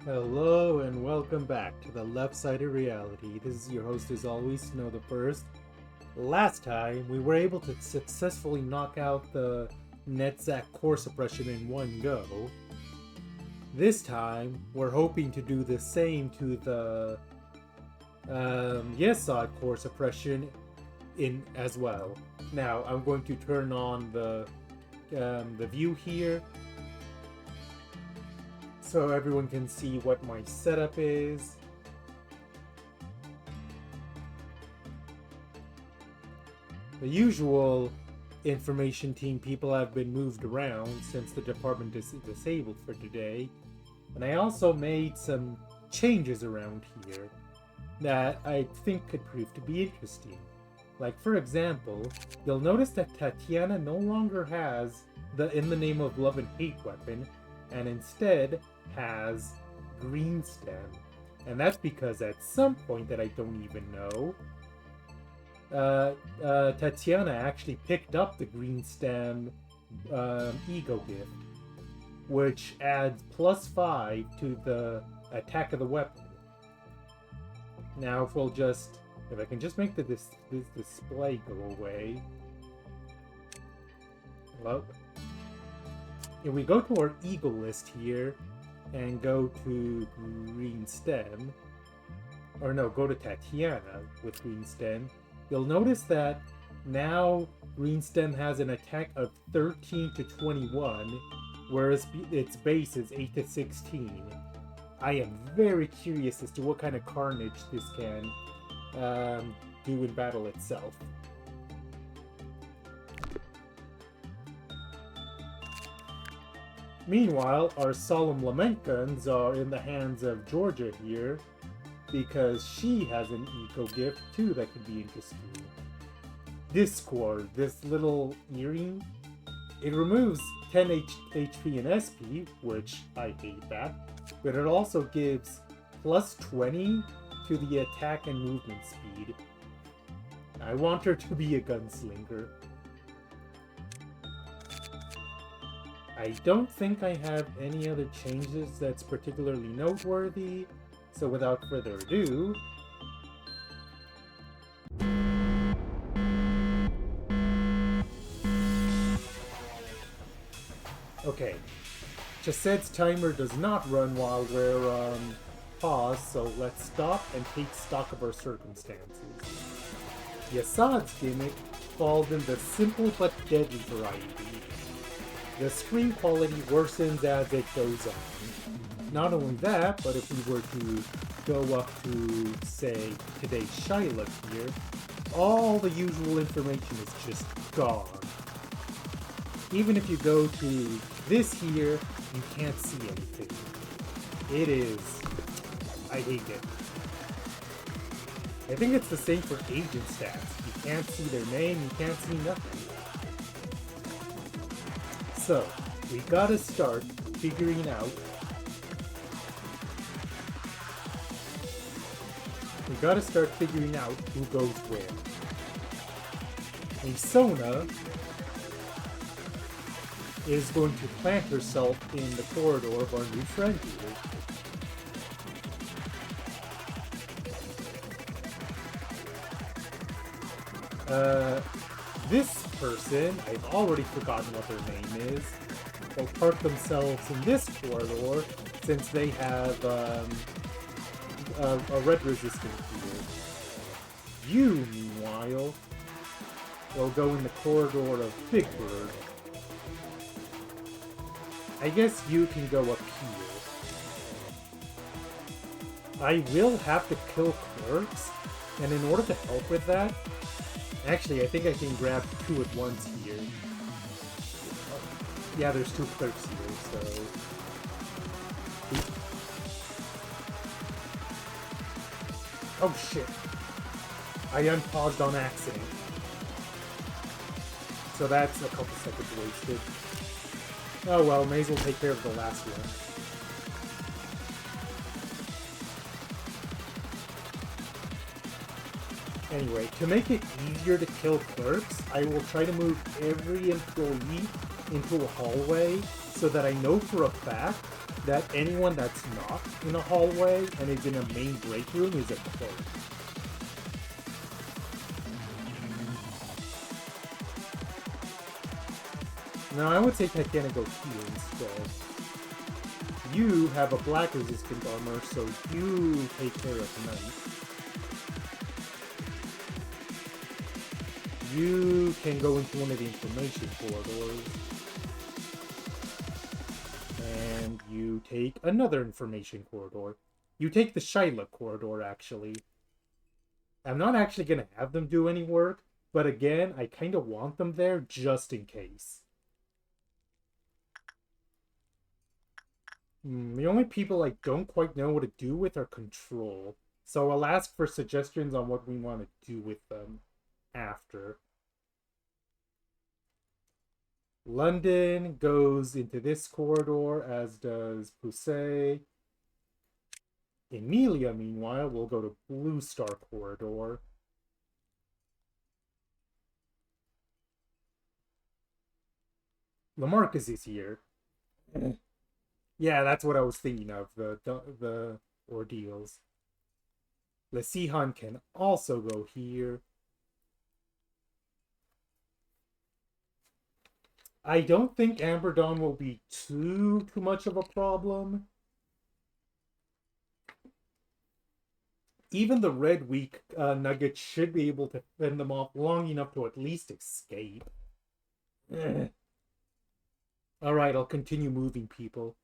Hello and welcome back to the Left Side of Reality. This is your host as always, Snow the First. Last time, we were able to successfully knock out the Netzach core suppression in one go. This time, we're hoping to do the same to the Yesod core suppression in as well. Now, I'm going to turn on the view here, so everyone can see what my setup is. The usual information team people have been moved around since the department is disabled for today. And I also made some changes around here that I think could prove to be interesting. Like, for example, you'll notice that Tatiana no longer has the In the Name of Love and Hate weapon, and instead has green stem. And that's because at some point that I don't even know, Tatiana actually picked up the green stem ego gift, which adds +5 to the attack of the weapon. Now if I can just make this display go away. Well, if we go to our ego list here, and go to green stem, or no, go to Tatiana with green stem, you'll notice that now green stem has an attack of 13 to 21, whereas its base is 8 to 16. I am very curious as to what kind of carnage this can do in battle itself. Meanwhile, our Solemn Lament guns are in the hands of Georgia here, because she has an eco gift too that could be interesting. Discord, this little earring, it removes 10 HP and SP, which I hate that, but it also gives +20 to the attack and movement speed. I want her to be a gunslinger. I don't think I have any other changes that's particularly noteworthy, so without further ado... Okay, Chesed's timer does not run while we're paused, so let's stop and take stock of our circumstances. Yesod's gimmick falls in the simple but deadly variety. The screen quality worsens as it goes on. Not only that, but if we were to go up to, say, today's Shylock here, all the usual information is just gone. Even if you go to this here, you can't see anything. It is... I hate it. I think it's the same for agent stats. You can't see their name, you can't see nothing. So, we gotta start figuring out... who goes where. Isona is going to plant herself in the corridor of our new friend here. This person, I've already forgotten what their name is, will park themselves in this corridor since they have a red resistant field. You, meanwhile, will go in the corridor of Big Bird. I guess you can go up here. I will have to kill clerks, and in order to help with that, actually, I think I can grab 2 at once here. Yeah, there's 2 clerks here, so... Oh shit! I unpaused on accident. So that's a couple seconds wasted. Oh well, may as well take care of the last one. Anyway, to make it easier to kill clerks, I will try to move every employee into a hallway so that I know for a fact that anyone that's not in a hallway and is in a main break room is a clerk. Now I would say Titanic go here instead. You have a black resistant armor, so you take care of Knight. You can go into one of the information corridors. And you take another information corridor. You take the Shyla corridor, actually. I'm not actually going to have them do any work, but again, I kind of want them there just in case. The only people I don't quite know what to do with are Control. So I'll ask for suggestions on what we want to do with them after. London goes into this corridor, as does Poussey. Emilia, meanwhile, will go to Blue Star corridor. Lamarcus is here. Yeah, that's what I was thinking of, the ordeals. Lesihan can also go here. I don't think Amber Dawn will be too much of a problem. Even the Red Week Nuggets should be able to fend them off long enough to at least escape. Alright, I'll continue moving people.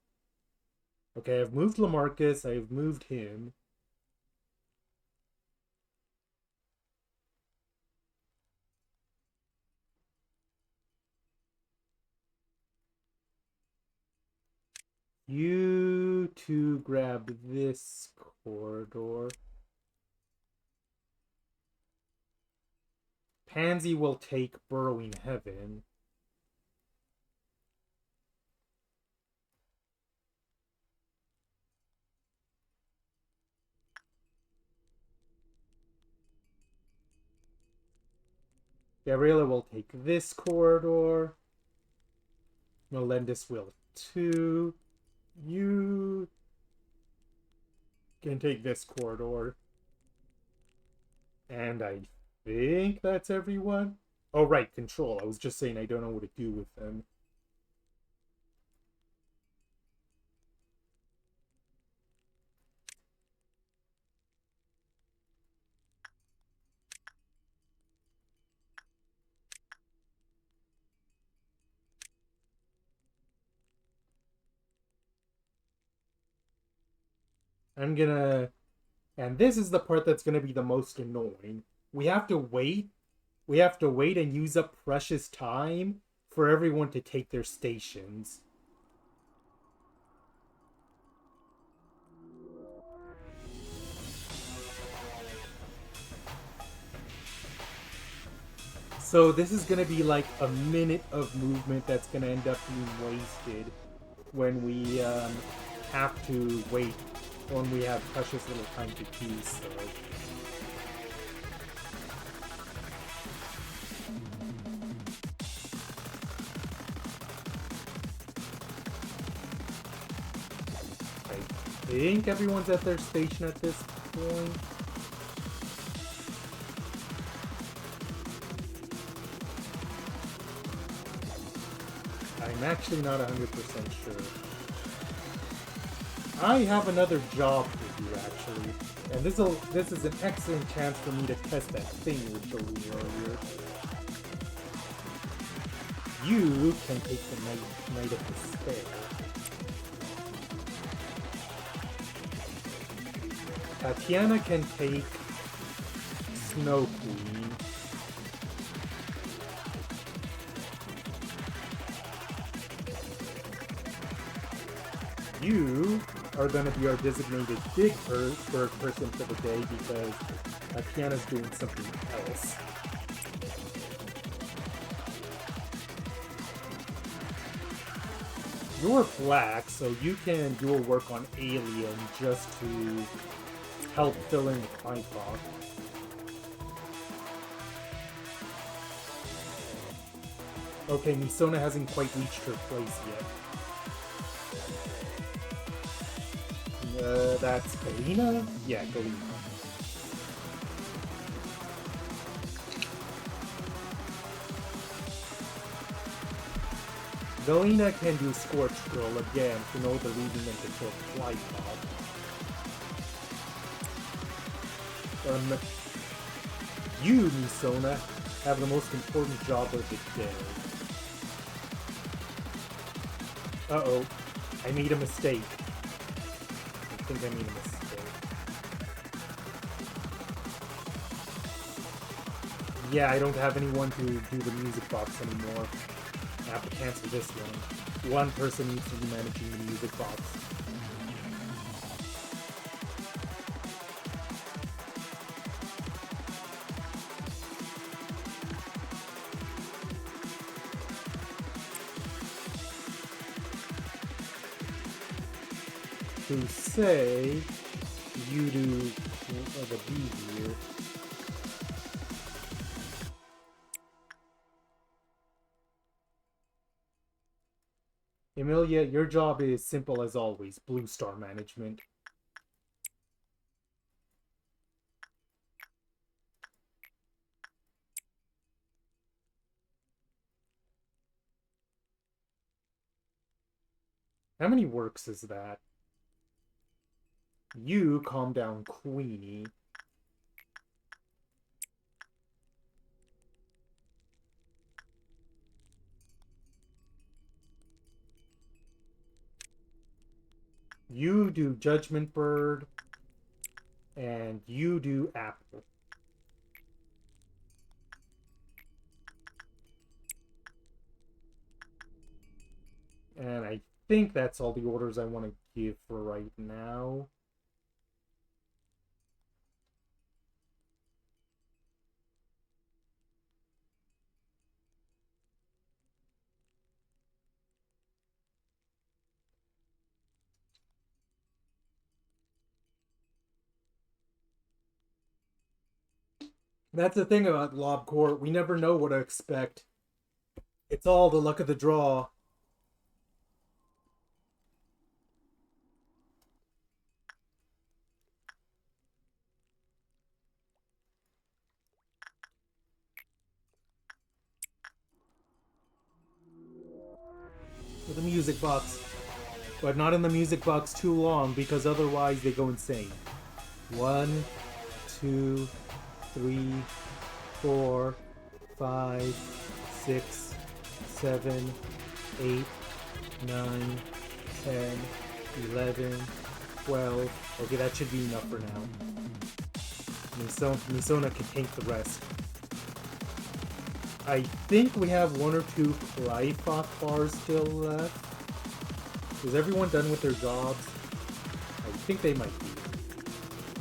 Okay, I've moved Lamarcus, I've moved him. You two grab this corridor. Pansy will take Burrowing Heaven. Gabriela will take this corridor. Melendez will too. You can take this corridor. And I think that's everyone. Oh, right, Control. I was just saying I don't know what to do with them. I'm gonna... And this is the part that's gonna be the most annoying. We have to wait. We have to wait and use up precious time for everyone to take their stations. So this is gonna be like a minute of movement that's gonna end up being wasted when we have to wait, when we have precious little time to do so. I think everyone's at their station at this point. I'm actually not 100% sure. I have another job to do, actually. And this is an excellent chance for me to test that thing we showed you earlier. You can take the Knight of Despair. Tatiana can take Snow Queen. You are going to be our designated big bird person for the day because Tatiana's doing something else. You're black, so you can do a work on Alien just to help fill in the time clock. Okay, Misona hasn't quite reached her place yet. That's Galena? Yeah, Galena. Galena can do Scorch Girl again to know the leading into kill Fly Pod. You, Misona, have the most important job of the day. Uh-oh. I made a mistake. I think I made a mistake. Yeah, I don't have anyone to do the music box anymore. I have to cancel this one. One person needs to be managing the music box. To say you do the B here. Emilia, your job is simple as always, Blue Star management. How many works is that? You calm down, Queenie. You do Judgment Bird. And you do Apple. And I think that's all the orders I want to give for right now. That's the thing about Lob Court. We never know what to expect. It's all the luck of the draw. With the music box. But not in the music box too long, because otherwise they go insane. 1, 2, 3, 4, 5, 6, 7, 8, 9, 10, 11, 12. Okay, that should be enough for now. Misona can tank the rest. I think we have 1 or 2 Cryfoth bars still left. Is everyone done with their jobs? I think they might be.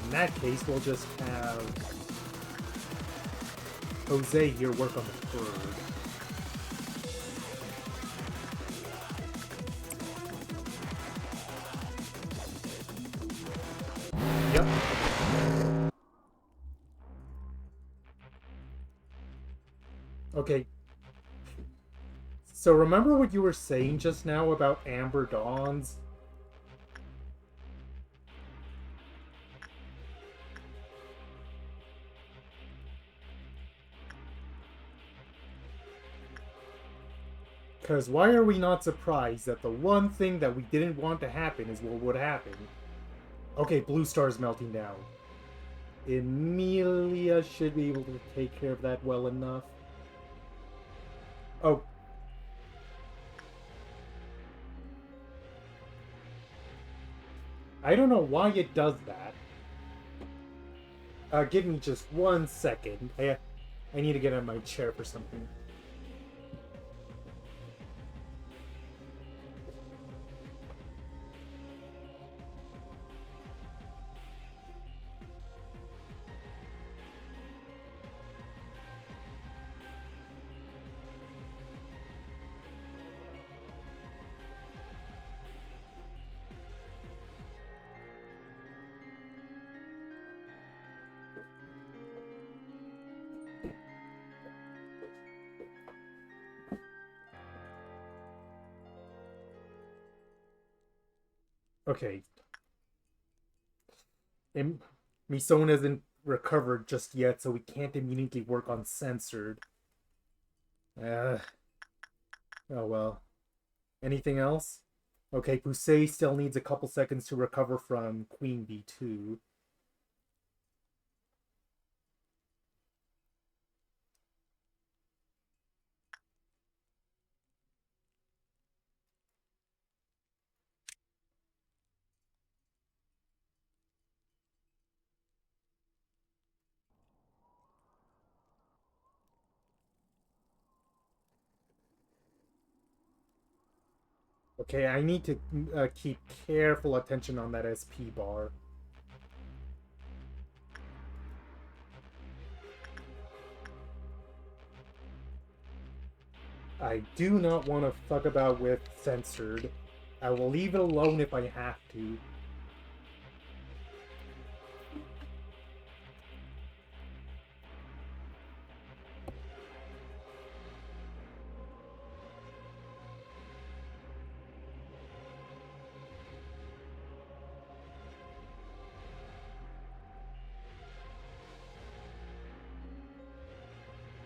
In that case, we'll just have Jose here work on the third. Yep. Okay. So remember what you were saying just now about Amber Dawns? Because why are we not surprised that the one thing that we didn't want to happen is what would happen? Okay, Blue Star's melting down. Emilia should be able to take care of that well enough. Oh. I don't know why it does that. Give me just 1 second. I need to get on my chair for something. Okay. And Misone hasn't recovered just yet, so we can't immediately work on censored. Oh well. Anything else? Okay, Pusey still needs a couple seconds to recover from Queen B2. Okay, I need to keep careful attention on that SP bar. I do not want to fuck about with censored. I will leave it alone if I have to.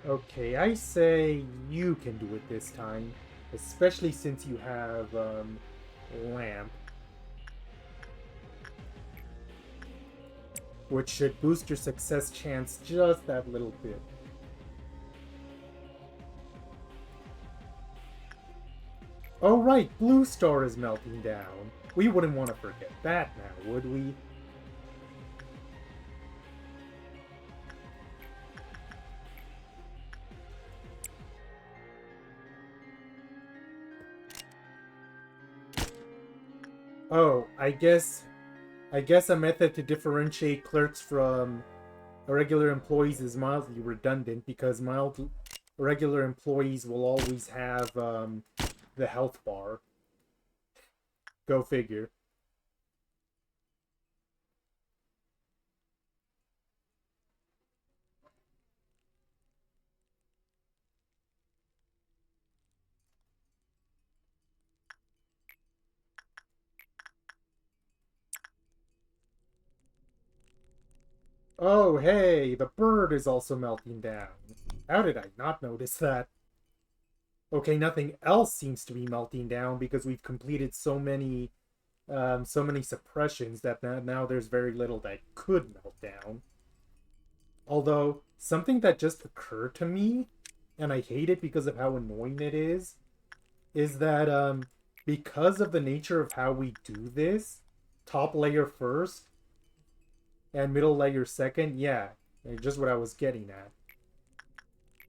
Okay, I say you can do it this time, especially since you have lamp, which should boost your success chance just that little bit. Oh right, Blue Star is melting down. We wouldn't want to forget that now, would we? Oh, I guess a method to differentiate clerks from irregular employees is mildly redundant because irregular employees will always have the health bar. Go figure. Oh, hey, the bird is also melting down. How did I not notice that? Okay, nothing else seems to be melting down because we've completed so many suppressions that now there's very little that could melt down. Although, something that just occurred to me, and I hate it because of how annoying it is that because of the nature of how we do this, top layer first and middle layer second, yeah, just what I was getting at.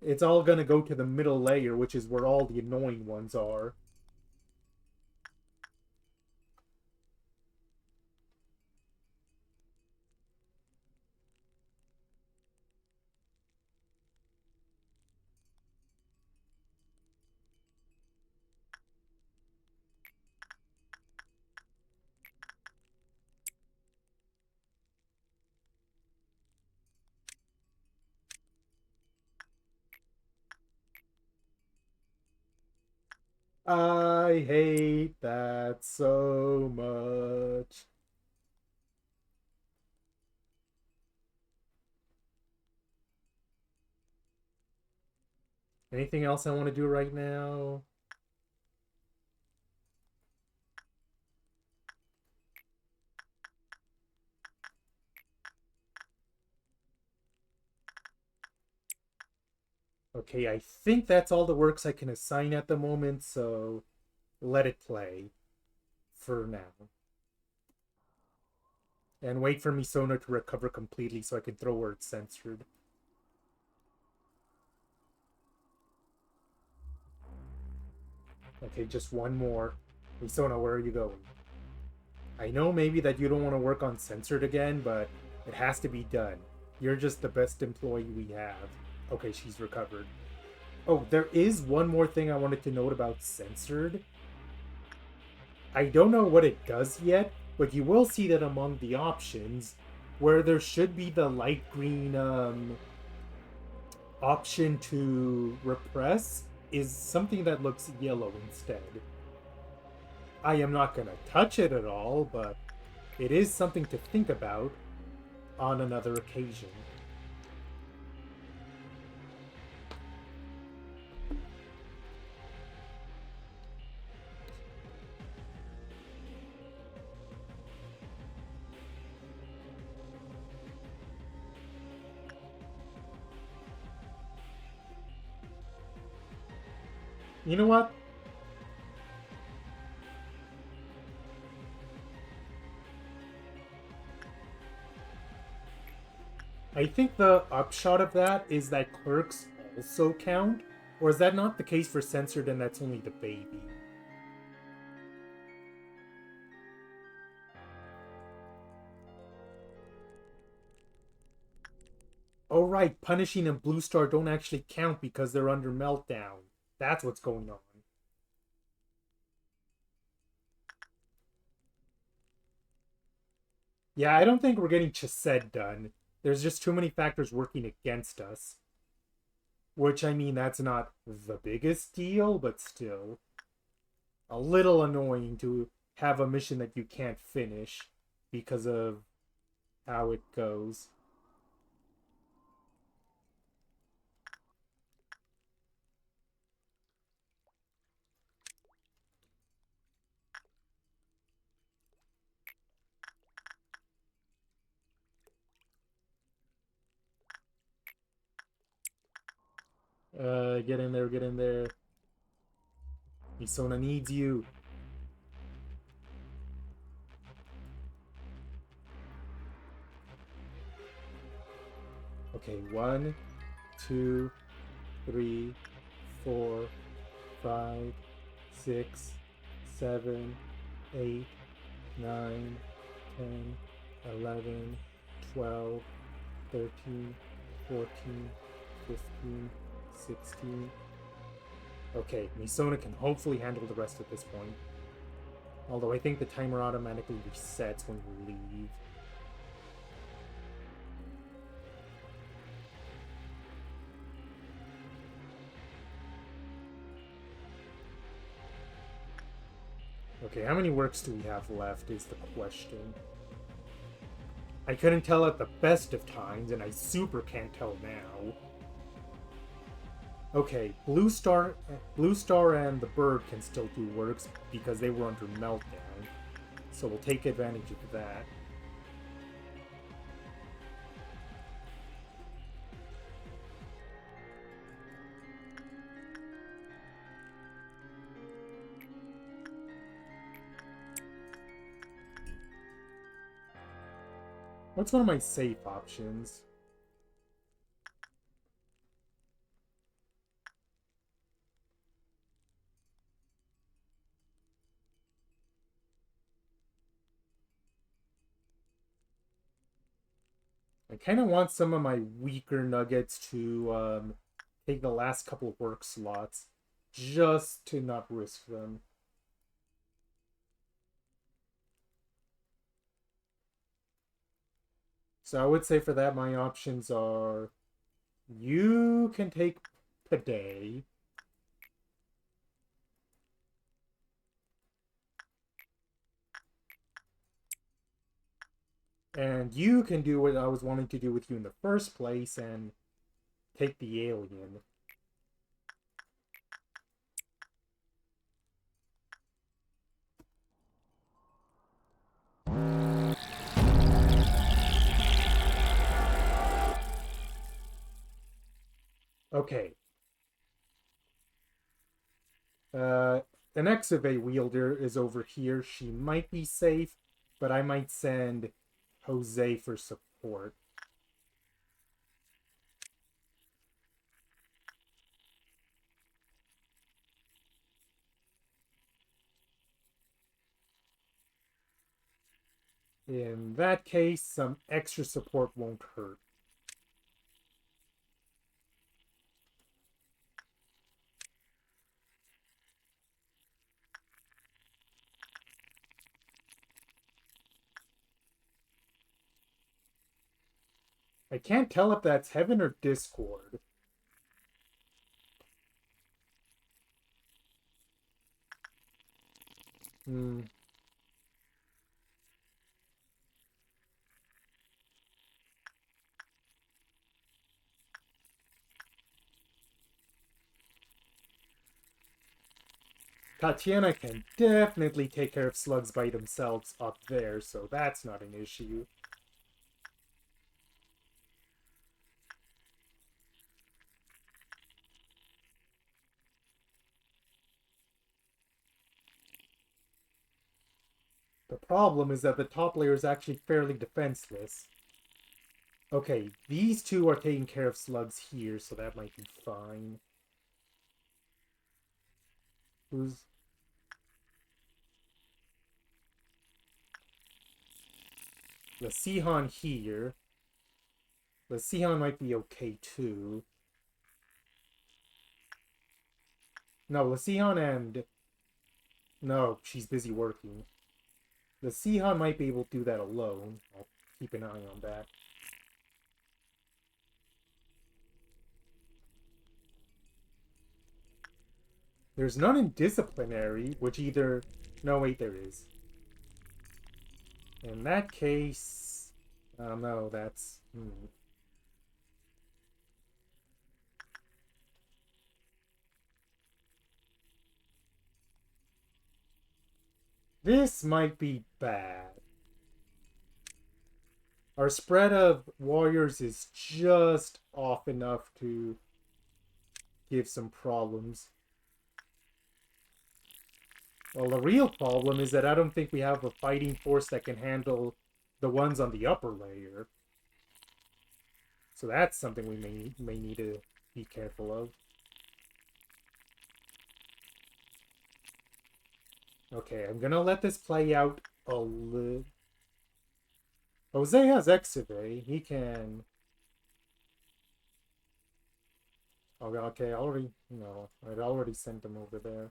It's all gonna go to the middle layer, which is where all the annoying ones are. I hate that so much. Anything else I want to do right now? Okay, I think that's all the works I can assign at the moment, so let it play for now. And wait for Misono to recover completely so I can throw where it's censored. Okay, just one more. Misono, where are you going? I know maybe that you don't want to work on censored again, but it has to be done. You're just the best employee we have. Okay, she's recovered. Oh, there is one more thing I wanted to note about censored. I don't know what it does yet, but you will see that among the options, where there should be the light green option to repress, is something that looks yellow instead. I am not going to touch it at all, but it is something to think about on another occasion. You know what? I think the upshot of that is that clerks also count, or is that not the case for censored and that's only the baby? Oh right, Punishing and Blue Star don't actually count because they're under meltdown. That's what's going on. Yeah, I don't think we're getting Chesed done. There's just too many factors working against us. Which, I mean, that's not the biggest deal, but still. A little annoying to have a mission that you can't finish because of how it goes. Get in there, get in there. Isona needs you. Okay, 1, 2, 3, 4, 5, 6, 7, 8, 9, 10, 11, 12, 13, 14, 15, 16. Okay, Misona can hopefully handle the rest at this point. Although I think the timer automatically resets when you leave. Okay, how many works do we have left is the question. I couldn't tell at the best of times, and I super can't tell now. Okay, Blue Star and the Bird can still do works because they were under meltdown. So we'll take advantage of that. What's one of my safe options? I kind of want some of my weaker nuggets to take the last couple of work slots, just to not risk them. So I would say for that, my options are you can take Paday. And you can do what I was wanting to do with you in the first place and take the alien. Okay. An Exave wielder is over here. She might be safe, but I might send Jose for support. In that case, some extra support won't hurt. I can't tell if that's Heaven or Discord. Hmm. Tatiana can definitely take care of slugs by themselves up there, so that's not an issue. The problem is that the top layer is actually fairly defenseless. Okay, these two are taking care of slugs here, so that might be fine. Who's... The Sihan here. The Sihan might be okay too. No, the Sihan and... No, she's busy working. The Sihan might be able to do that alone. I'll keep an eye on that. There's none in disciplinary, which either... No, wait, there is. In that case... no, that's... This might be bad. Our spread of warriors is just off enough to give some problems. Well, the real problem is that I don't think we have a fighting force that can handle the ones on the upper layer. So that's something we may need to be careful of. Okay, I'm gonna let this play out a little. Jose has Exave. He can... Oh, okay, I already... No, I'd already sent him over there.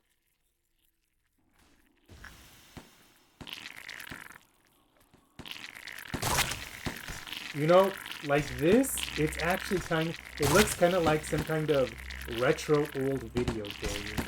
You know, like this, it's actually kind... It looks kind of like some kind of retro old video game.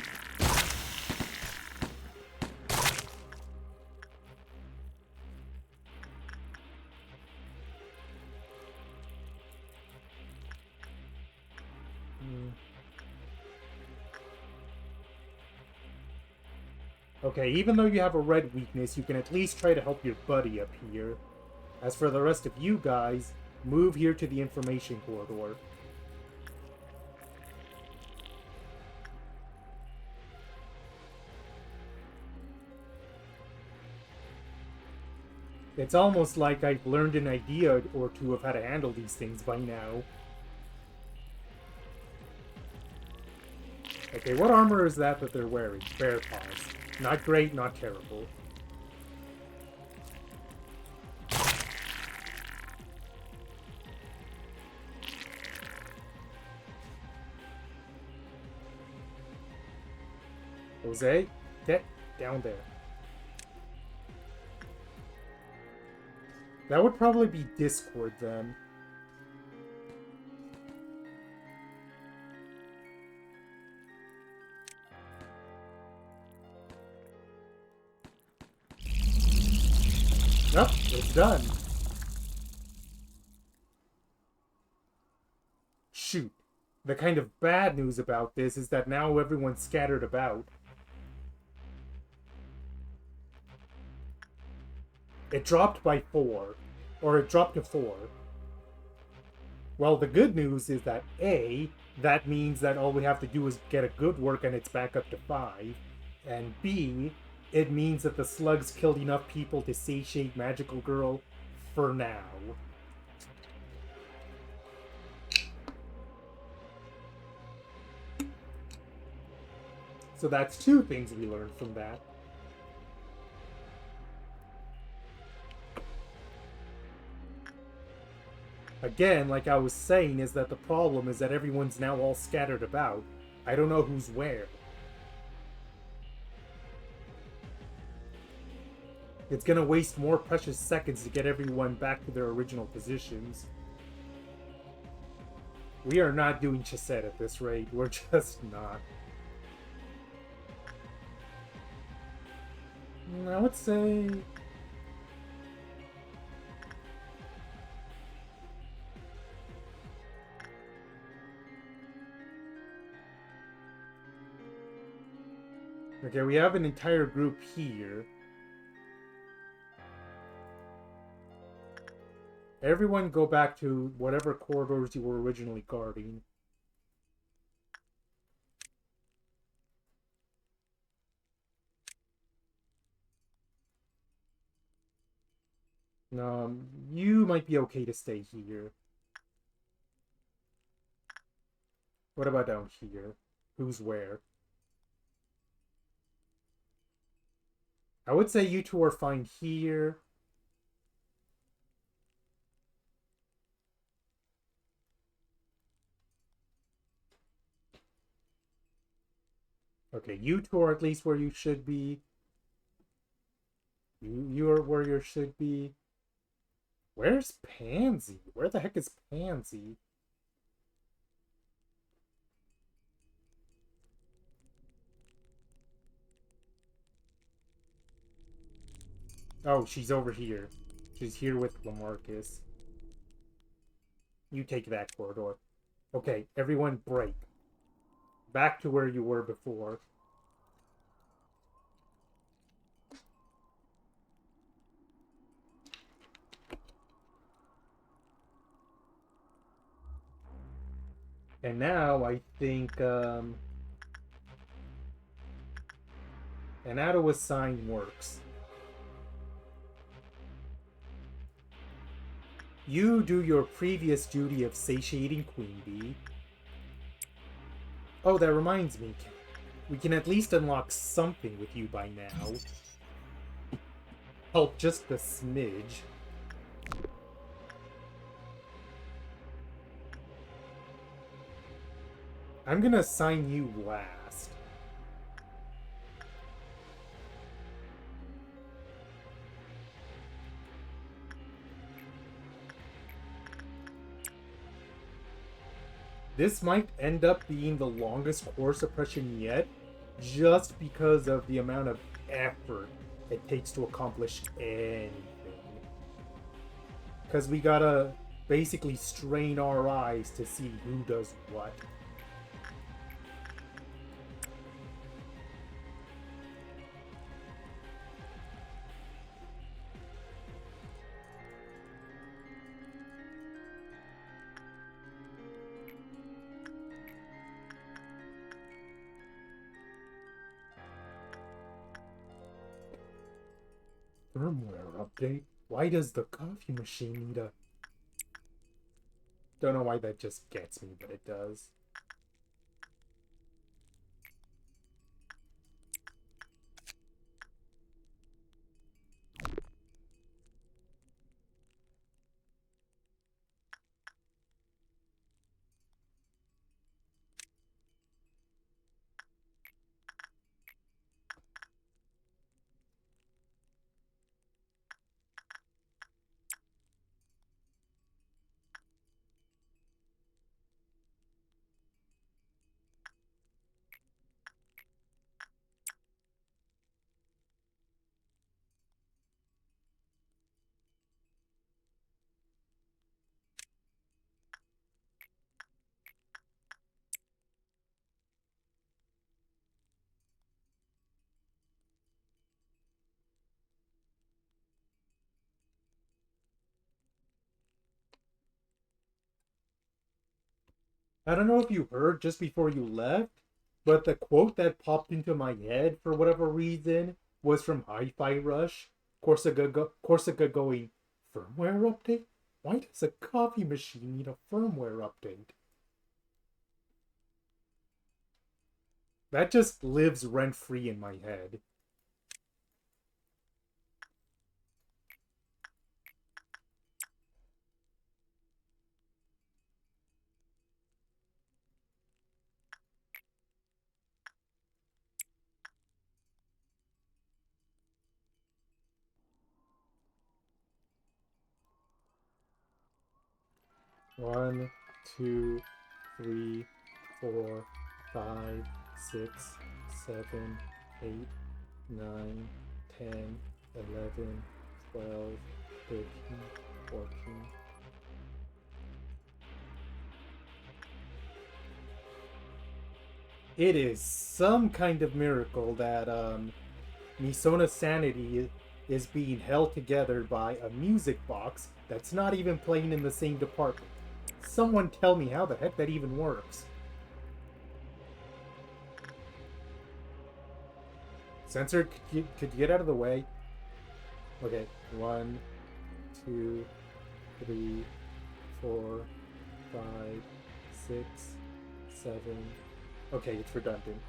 Okay, even though you have a red weakness, you can at least try to help your buddy up here. As for the rest of you guys, move here to the information corridor. It's almost like I've learned an idea or two of how to handle these things by now. Okay, what armor is that they're wearing? Bear paws. Not great, not terrible. Jose, get down there. That would probably be Discord then. Nope, it's done. Shoot. The kind of bad news about this is that now everyone's scattered about. It dropped by 4. Or it dropped to 4. Well, the good news is that A, that means that all we have to do is get a good work and it's back up to 5. And B, it means that the slugs killed enough people to satiate Magical Girl for now. So that's 2 things we learned from that. Again, like I was saying, is that the problem is that everyone's now all scattered about. I don't know who's where. It's gonna waste more precious seconds to get everyone back to their original positions. We are not doing Chesed at this rate. We're just not. I would say... Okay, we have an entire group here. Everyone go back to whatever corridors you were originally guarding. You might be okay to stay here. What about down here? Who's where? I would say you two are fine here. Okay, you two are at least where you should be. You are where you should be. Where's Pansy? Where the heck is Pansy? Oh, she's over here. She's here with Lamarcus. You take that corridor. Okay, everyone break. Back to where you were before. And now I think an auto assign works. You do your previous duty of satiating Queen Bee. Oh, that reminds me. We can at least unlock something with you by now. Help just a smidge. I'm gonna assign you last. This might end up being the longest core suppression yet, just because of the amount of effort it takes to accomplish anything. Because we gotta basically strain our eyes to see who does what. Firmware update? Why does the coffee machine need a... Don't know why that just gets me, but it does. I don't know if you heard just before you left, but the quote that popped into my head for whatever reason was from Hi-Fi Rush. Corsica going, firmware update? Why does a coffee machine need a firmware update? That just lives rent-free in my head. One, two, three, 4, 5, 6, 7, 8, 9, 10, 11, 12, 13, 14. It is some kind of miracle that Misona's sanity is being held together by a music box that's not even playing in the same department. Someone tell me how the heck that even works. Sensor, could you get out of the way? Okay, 1, 2, 3, 4, 5, 6, 7. Okay, it's redundant.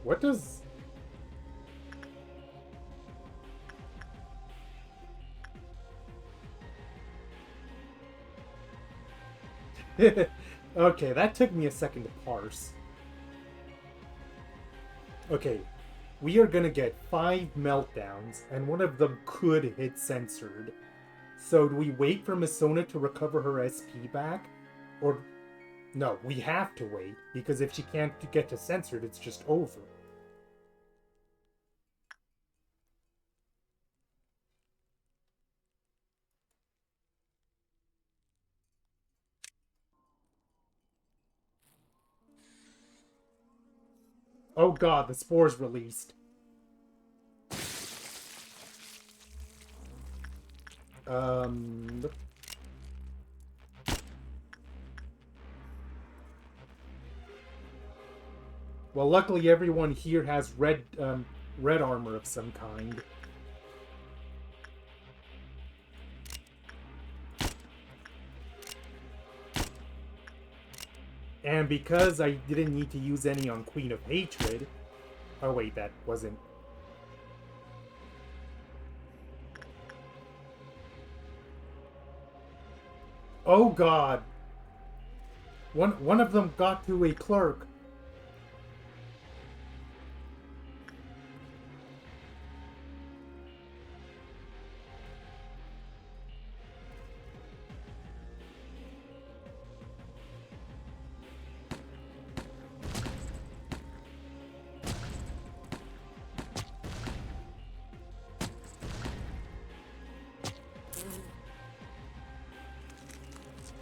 What does... Okay, that took me a second to parse. Okay, we are gonna get 5 meltdowns, and one of them could hit censored. So do we wait for Misona to recover her SP back? Or... No, we have to wait, because if she can't get to censored, it's just over. Oh god, the spore's released. Well, luckily everyone here has red armor of some kind. And because I didn't need to use any on Queen of Hatred... Oh wait, that wasn't... Oh god! One of them got to a clerk.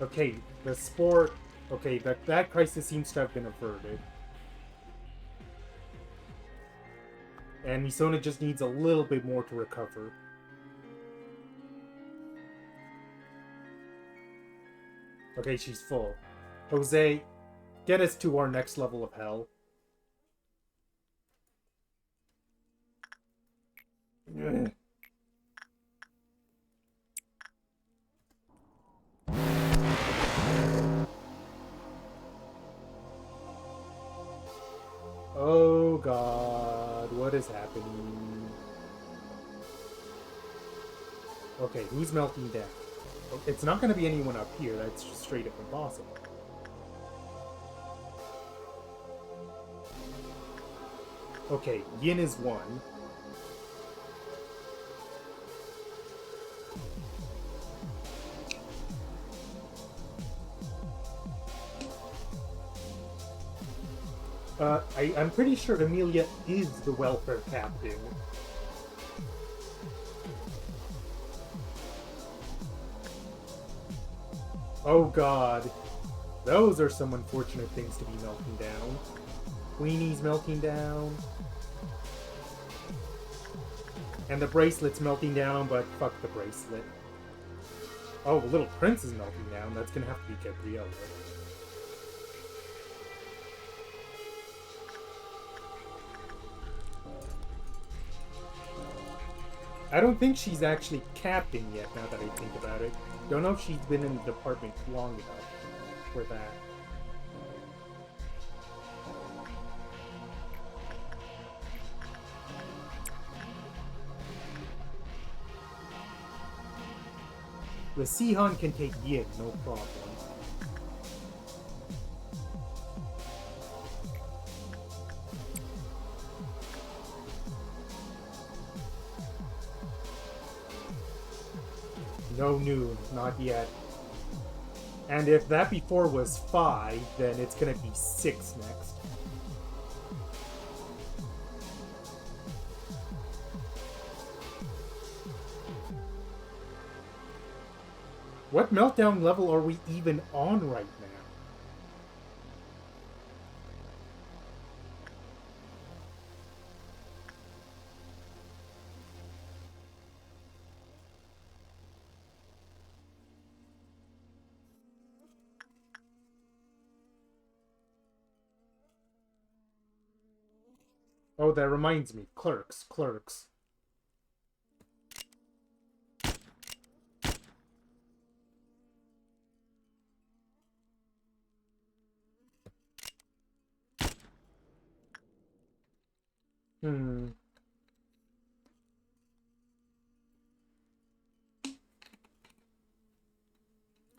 Okay, the spore... Okay, that crisis seems to have been averted. And Misona just needs a little bit more to recover. Okay, she's full. Jose, get us to our next level of hell. Ugh. Oh god, what is happening? Okay, who's melting down? It's not going to be anyone up here, that's just straight up impossible. Okay, Yin is 1. I'm pretty sure Amelia is the welfare captain. Oh god. Those are some unfortunate things to be melting down. Queenie's melting down. And the bracelet's melting down, but fuck the bracelet. Oh, the little prince is melting down. That's gonna have to be Gabriella. I don't think she's actually captain yet, now that I think about it. Don't know if she's been in the department long enough for that. The Sihan can take Yin, no problem. No noon, not yet. And if that before was 5, then it's gonna be 6 next. What meltdown level are we even on right now? Oh, that reminds me. Clerks, clerks.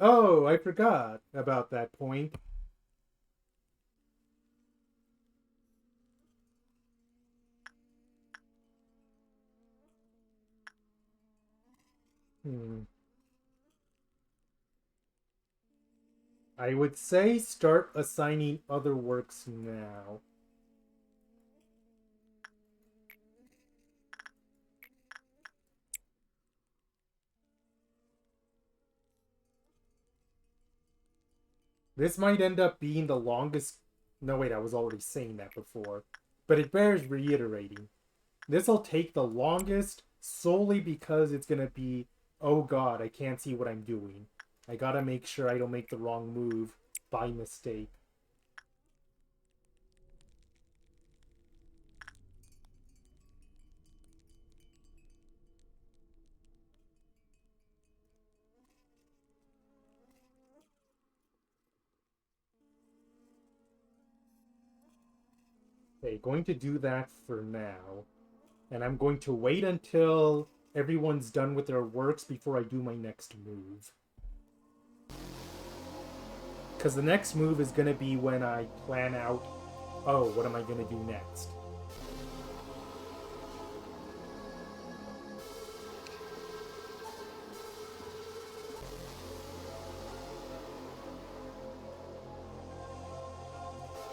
Oh, I forgot about that point. I would say start assigning other works now. This might end up being the longest... No, wait, I was already saying that before. But it bears reiterating. This'll take the longest solely because it's gonna be, oh god, I can't see what I'm doing. I gotta make sure I don't make the wrong move by mistake. Okay, going to do that for now. And I'm going to wait until everyone's done with their works before I do my next move. Because the next move is going to be when I plan out, oh, what am I going to do next?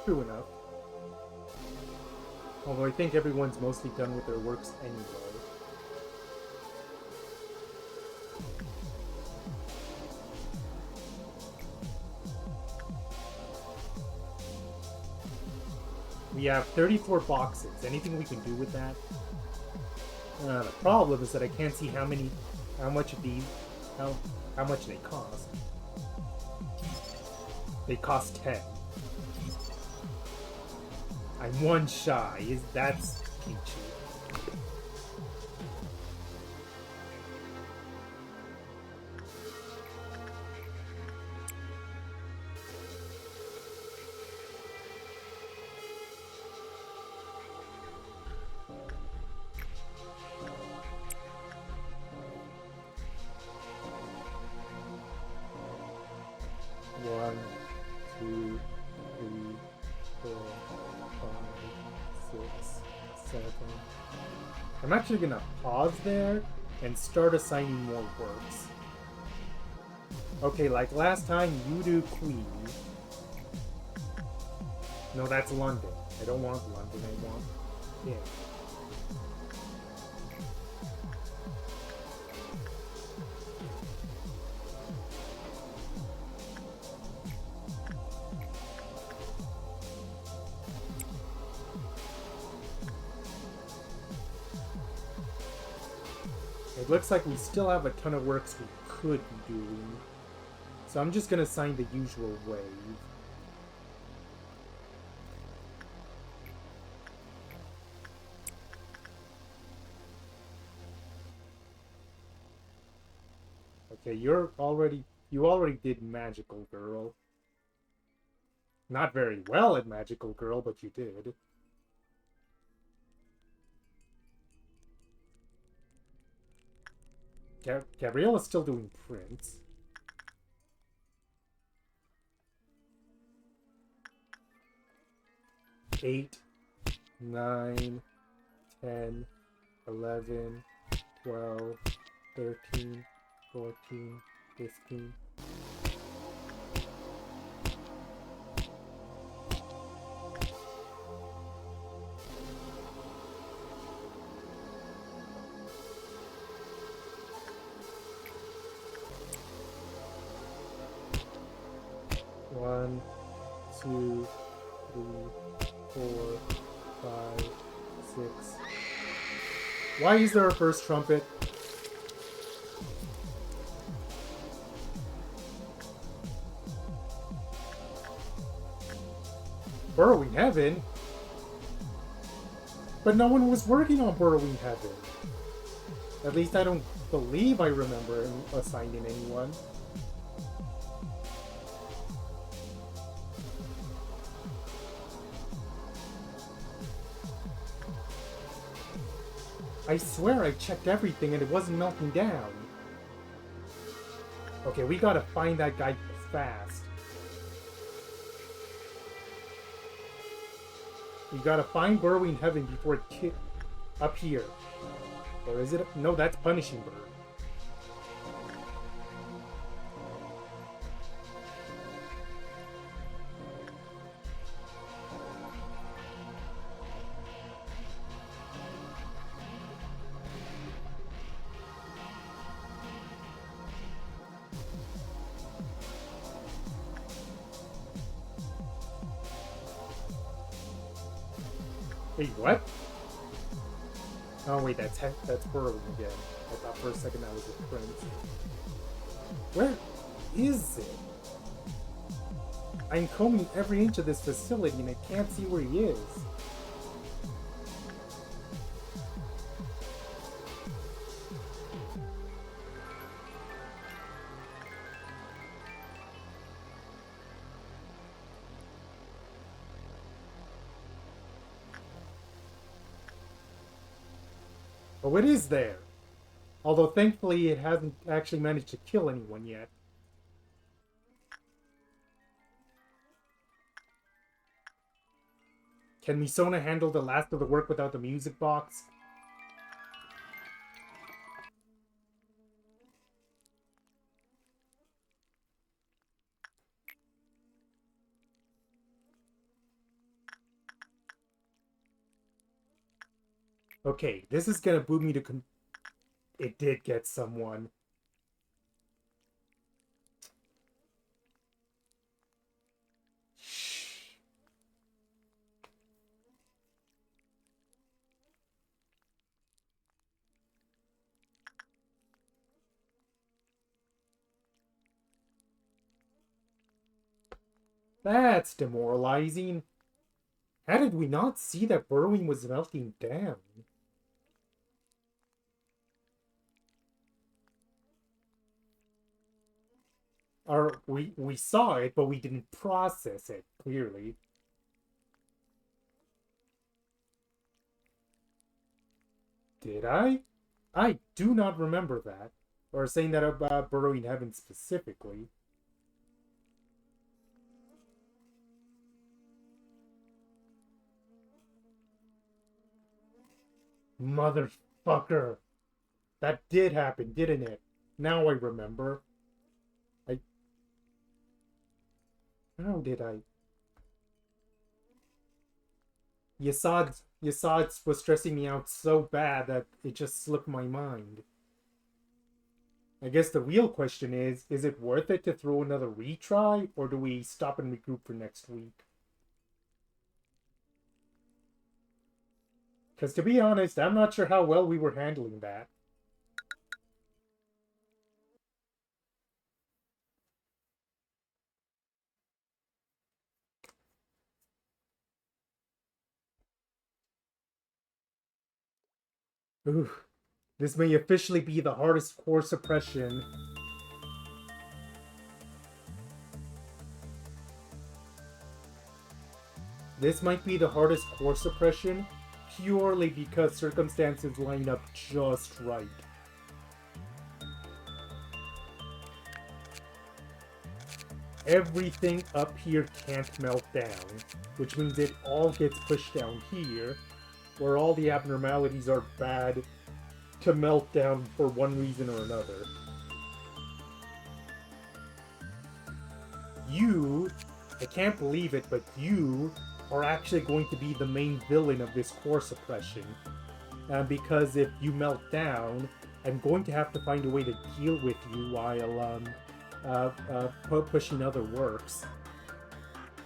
True enough. Although I think everyone's mostly done with their works anyway. We have 34 boxes. Anything we can do with that? The problem is that I can't see how much they cost. They cost 10. I'm 1 shy. That's peachy. One, two, three, 4, 5, 6, 7. I'm actually gonna pause there and start assigning more works. Okay, like last time, you do Queen. No, that's London. I don't want London, I want... Yeah. It looks like we still have a ton of works we could be doing. So I'm just gonna sign the usual wave. Okay, you already did Magical Girl. Not very well at Magical Girl, but you did. Gabrielle is still doing Prince. Eight, 9, 10, 11, 12, 13, 14, 15. 2, 3, 4, 5, 6. Why is there a first trumpet? Burrowing Heaven? But no one was working on Burrowing Heaven. At least I don't believe I remember assigning anyone. I swear I checked everything and it wasn't melting down. Okay, we gotta find that guy fast. We gotta find Burrowing Heaven before it up here. Or is it? No, that's Punishing Bird. Wait, what? Oh wait, that's Burrowing again. I thought for a second that was a prince. Where is it? I'm combing every inch of this facility and I can't see where he is. Oh, it is there. Although thankfully it hasn't actually managed to kill anyone yet. Can Misona handle the last of the work without the music box? Okay, this is gonna boot me to It did get someone. That's demoralizing. How did we not see that Burrowing was melting down? Or we saw it, but we didn't process it, clearly. Did I? I do not remember that. Or saying that about Burrowing Heaven specifically. Motherfucker! That did happen, didn't it? Now I remember. How did I? Yesod was stressing me out so bad that it just slipped my mind. I guess the real question is it worth it to throw another retry, or do we stop and regroup for next week? Because to be honest, I'm not sure how well we were handling that. Ooh, this may officially be the hardest core suppression. This might be the hardest core suppression purely because circumstances line up just right. Everything up here can't melt down, which means it all gets pushed down here, where all the abnormalities are bad to melt down for one reason or another. You, I can't believe it, but you are actually going to be the main villain of this core suppression. Because if you melt down, I'm going to have to find a way to deal with you while pushing other works.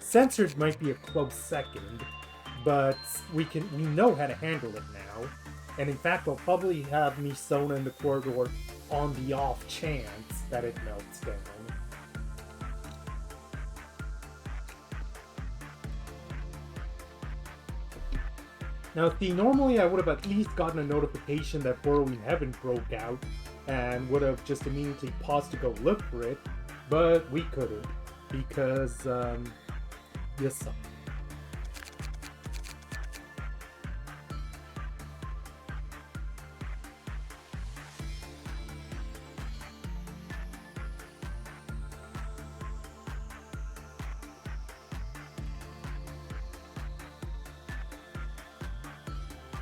Censored might be a close second, but we know how to handle it now. And in fact, we'll probably have Misona in the corridor on the off chance that it melts down. Now, see, normally I would have at least gotten a notification that Burrowing Heaven broke out and would have just immediately paused to go look for it, but we couldn't because, Yesod.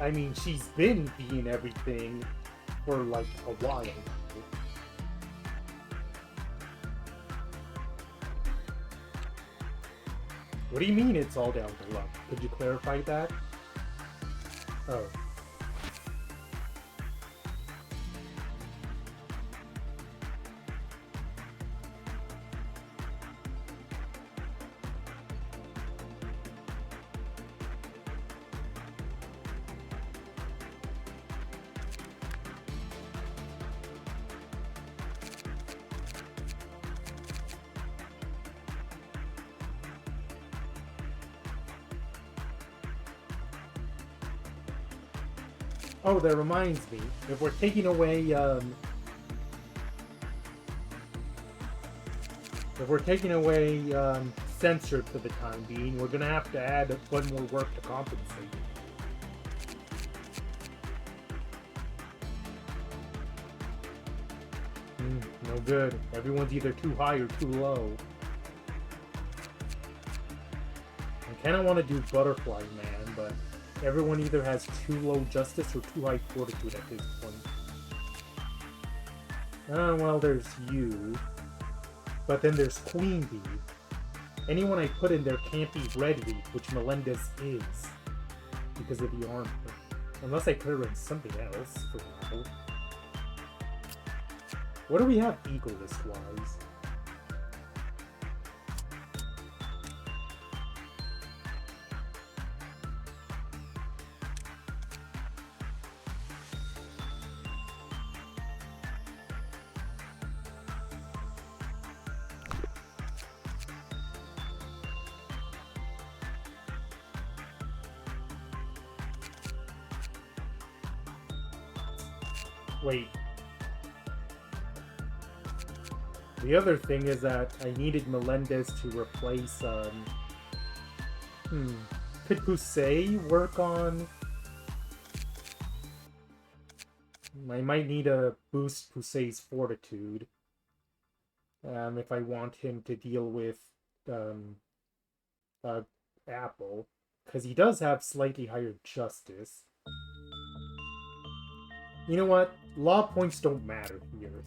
I mean, she's been being everything for like a while. What do you mean it's all down to luck? Could you clarify that? Oh. Oh, that reminds me. If we're taking away, censored for the time being, we're gonna have to add one more work to compensate. No good. Everyone's either too high or too low. I kinda want to do Butterfly Man, but everyone either has too low justice or too high fortitude at this point. Well, there's you. But then there's Queen Bee. Anyone I put in there can't be Red Week, which Melendez is. Because of the armor. Unless I put her in something else, for example. What do we have Eagle list-wise? Wait. The other thing is that I needed Melendez to replace, Could Pusey work on... I might need to boost Pusey's fortitude. If I want him to deal with, Apple. Because he does have slightly higher justice. You know what? Law points don't matter here.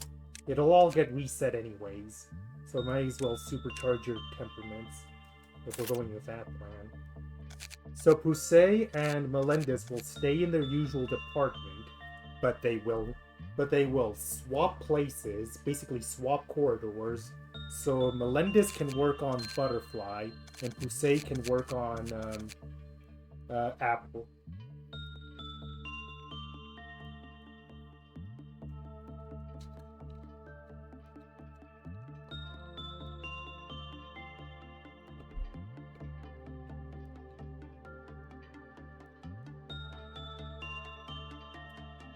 It'll all get reset anyways. So might as well supercharge your temperaments if we're going with that plan. So Pusey and Melendez will stay in their usual department, but they will swap places, basically swap corridors. So Melendez can work on Butterfly, and Pusey can work on Apple.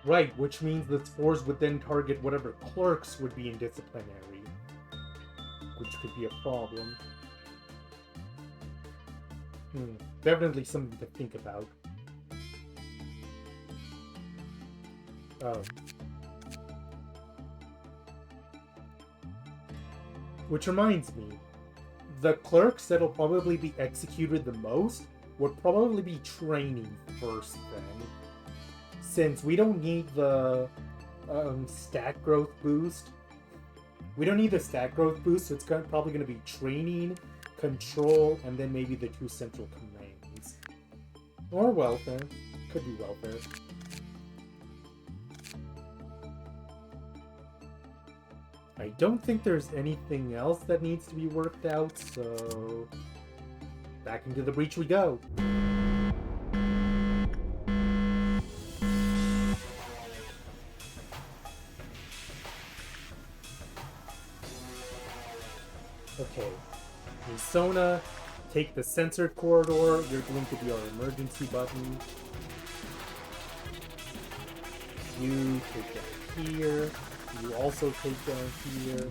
Right, which means the spores would then target whatever clerks would be in disciplinary, which could be a problem. Definitely something to think about. Oh. Which reminds me, the clerks that'll probably be executed the most would probably be training first then. Since we don't need the stat growth boost. We don't need the stat growth boost, so it's probably going to be training, control, and then maybe the 2 central commands. Or welfare. Could be welfare. I don't think there's anything else that needs to be worked out, so... Back into the breach we go. Okay. Misona, take the censored corridor. You're going to be our emergency button. You take down here. You also take down here.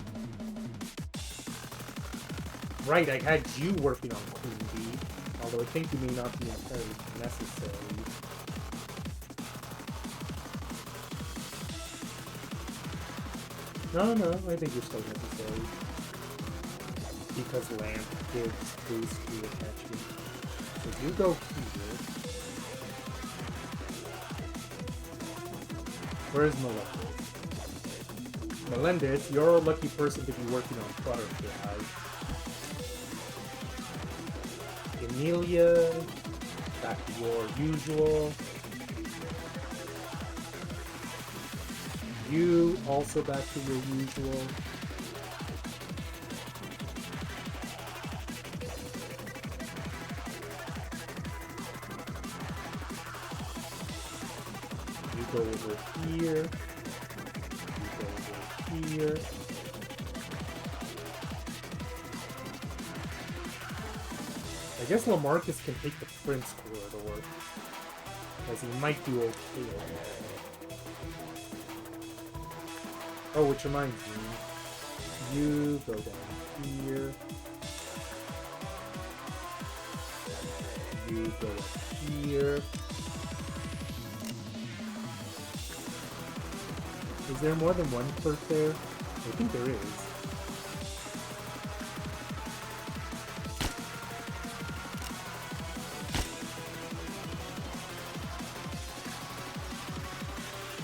Right, I had you working on Queen Bee, although I think you may not be entirely necessary. No, I think you're still necessary. Because Lamp gives boost to attachment. So you go here. Where's Melendez? Melendez, you're a lucky person to be working on Butterfly. Emilia, back to your usual. You also back to your usual. You go over here. You go over here. I guess Lamarcus can take the Prince corridor, as he might do okay over there. Oh, which reminds me, you go down here. You go up here. Is there more than one clerk there? I think there is.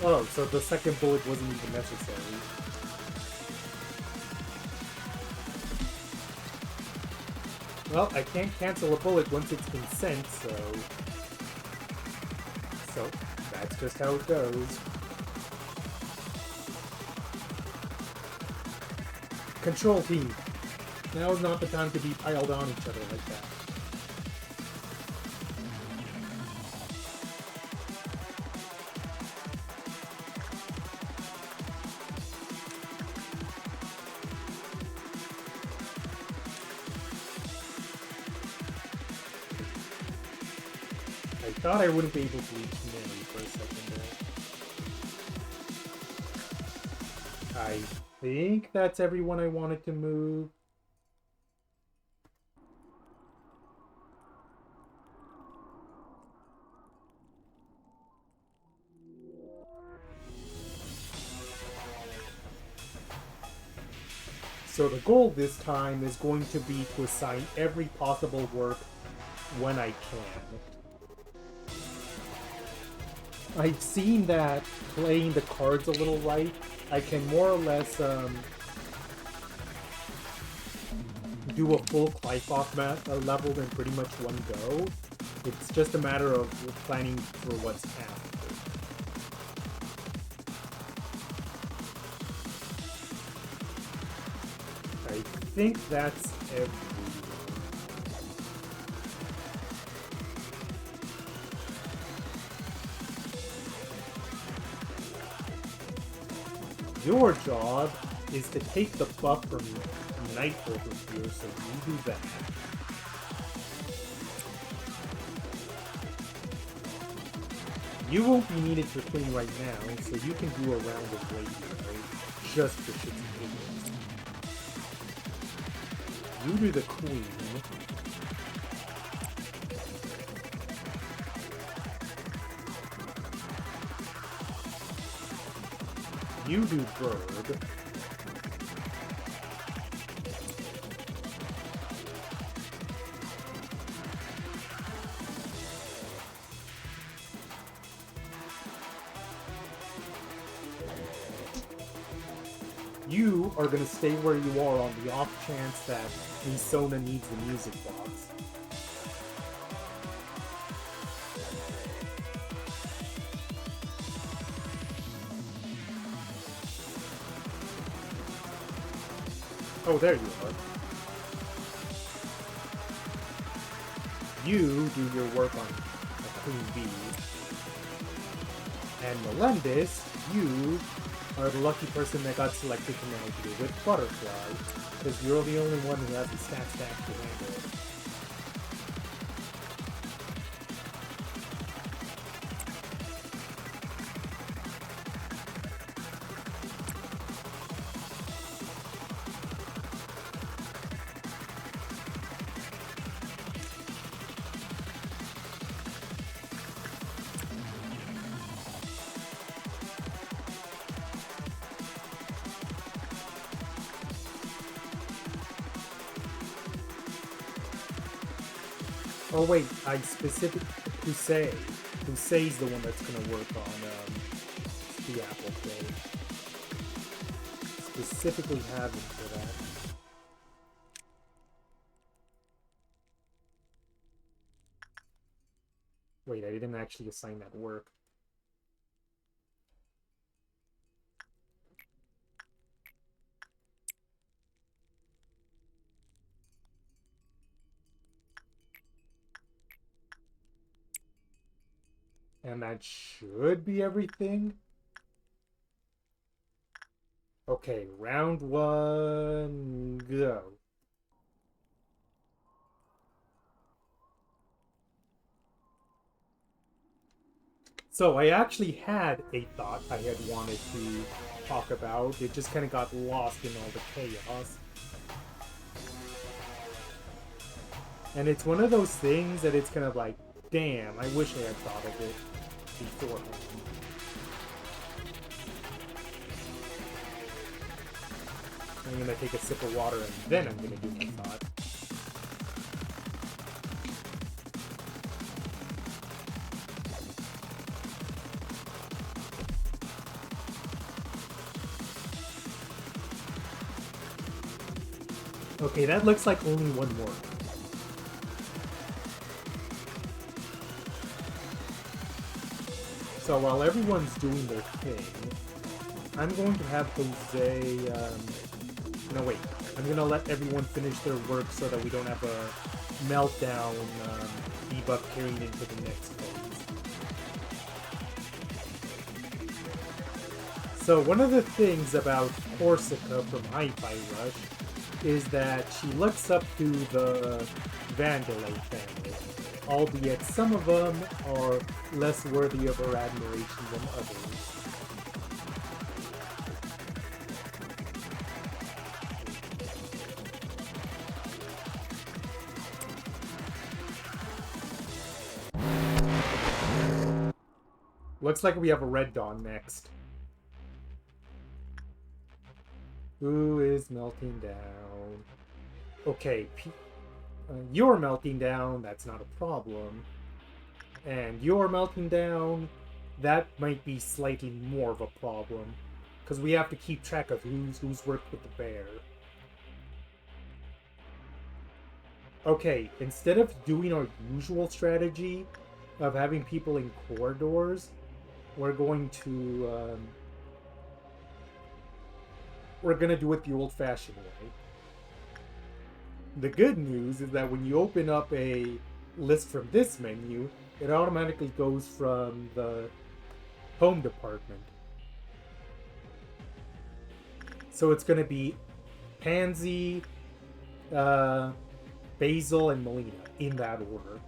Oh, so the second bullet wasn't even necessary. Well, I can't cancel a bullet once it's been sent, so that's just how it goes. Control team. Now is not the time to be piled on each other like that. I thought I wouldn't be able to reach Mary for a second there. I think that's everyone I wanted to move. So the goal this time is going to be to assign every possible work when I can. I've seen that playing the cards a little right, I can more or less do a full Clyfoth level in pretty much one go. It's just a matter of planning for what's after. I think that's everything. Your job is to take the buff from Night over here, so you do that. You won't be needed for clean right now, so you can do a round of radio, just for shits and giggles. You do the queen. You do bird. You are going to stay where you are on the off chance that Misona needs the music box. Oh, there you are. you do your work on a Queen Bee. And Melendez, you are the lucky person that got selected to manage you with Butterfly, because you're the only one who has the stat stack to handle it. Oh wait, I specific Husei's the one that's gonna work on the Apple Pay. Specifically have him for that. Wait, I didn't actually assign that work. And that should be everything. Okay, round one, go. So I actually had a thought I had wanted to talk about. It just kind of got lost in all the chaos. And it's one of those things that it's kind of like, damn, I wish I had thought of it beforehand. I'm gonna take a sip of water and then I'm gonna do my thought. Okay, that looks like only one more. So while everyone's doing their thing, I'm going to have Jose, no wait, I'm gonna let everyone finish their work so that we don't have a meltdown debuff carrying into the next phase. So one of the things about Corsica from Hi-Fi Rush is that she looks up to the Vandelay family, albeit some of them are less worthy of her admiration than others. Looks like we have a Red Dawn next. Who is melting down? Okay, you're melting down, that's not a problem. And you're melting down, that might be slightly more of a problem. Because we have to keep track of who's worked with the bear. Okay, instead of doing our usual strategy of having people in corridors, we're going to do it the old-fashioned way. The good news is that when you open up a list from this menu, it automatically goes from the home department. So it's going to be Pansy, Basil, and Melina in that order.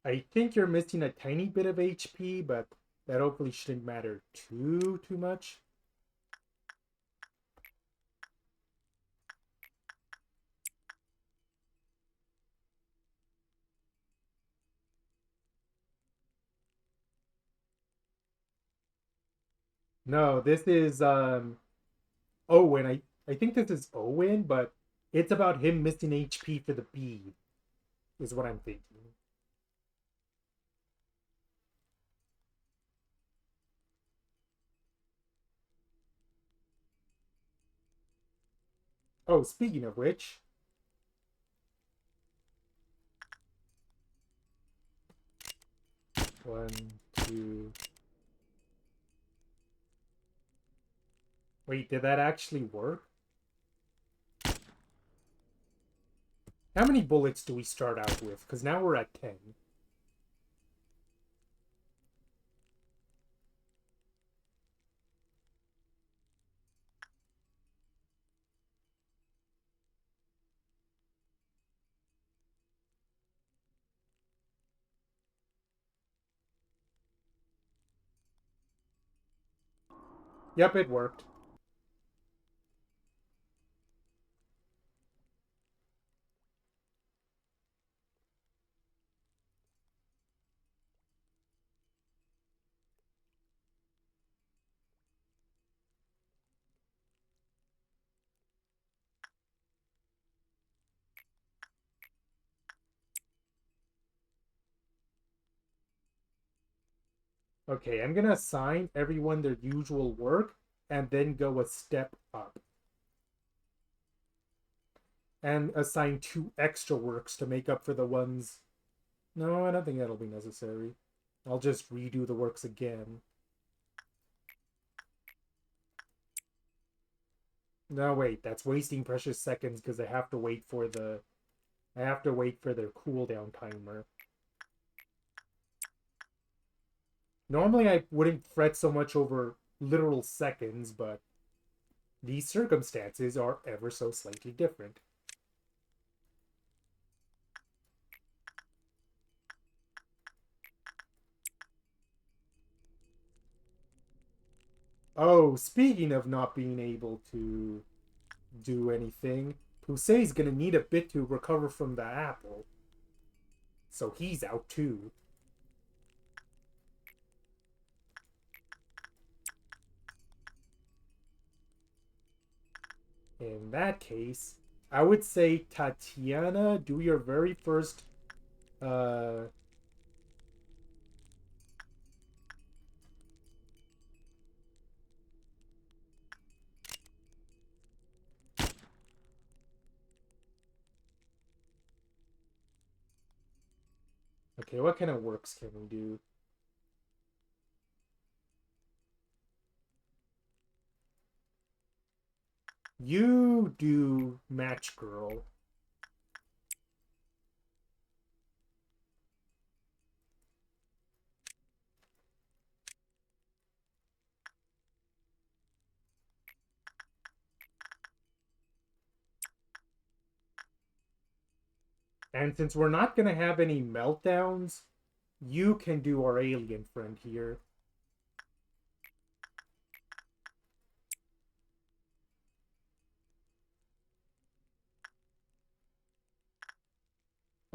I think you're missing a tiny bit of HP, but that hopefully shouldn't matter too much. No, this is Owen. I think this is Owen, but it's about him missing HP for the bee, is what I'm thinking. Oh, speaking of which... One, two... Wait, did that actually work? How many bullets do we start out with? Because now we're at 10. Yep, it worked. Okay, I'm gonna assign everyone their usual work and then go a step up. And assign 2 extra works to make up for the ones... No, I don't think that'll be necessary. I'll just redo the works again. No, wait, that's wasting precious seconds because I have to wait for the... I have to wait for their cooldown timer. Normally I wouldn't fret so much over literal seconds, but these circumstances are ever so slightly different. Oh, speaking of not being able to do anything, Pusey's gonna need a bit to recover from the apple. So he's out too. In that case, I would say, Tatiana, do your very first uh okay, what kind of works can we do? You do match girl. And since we're not gonna have any meltdowns, you can do our alien friend here.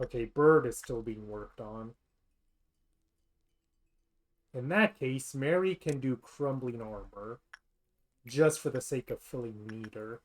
Okay, Bird is still being worked on. In that case, Mary can do crumbling armor, just for the sake of filling meter.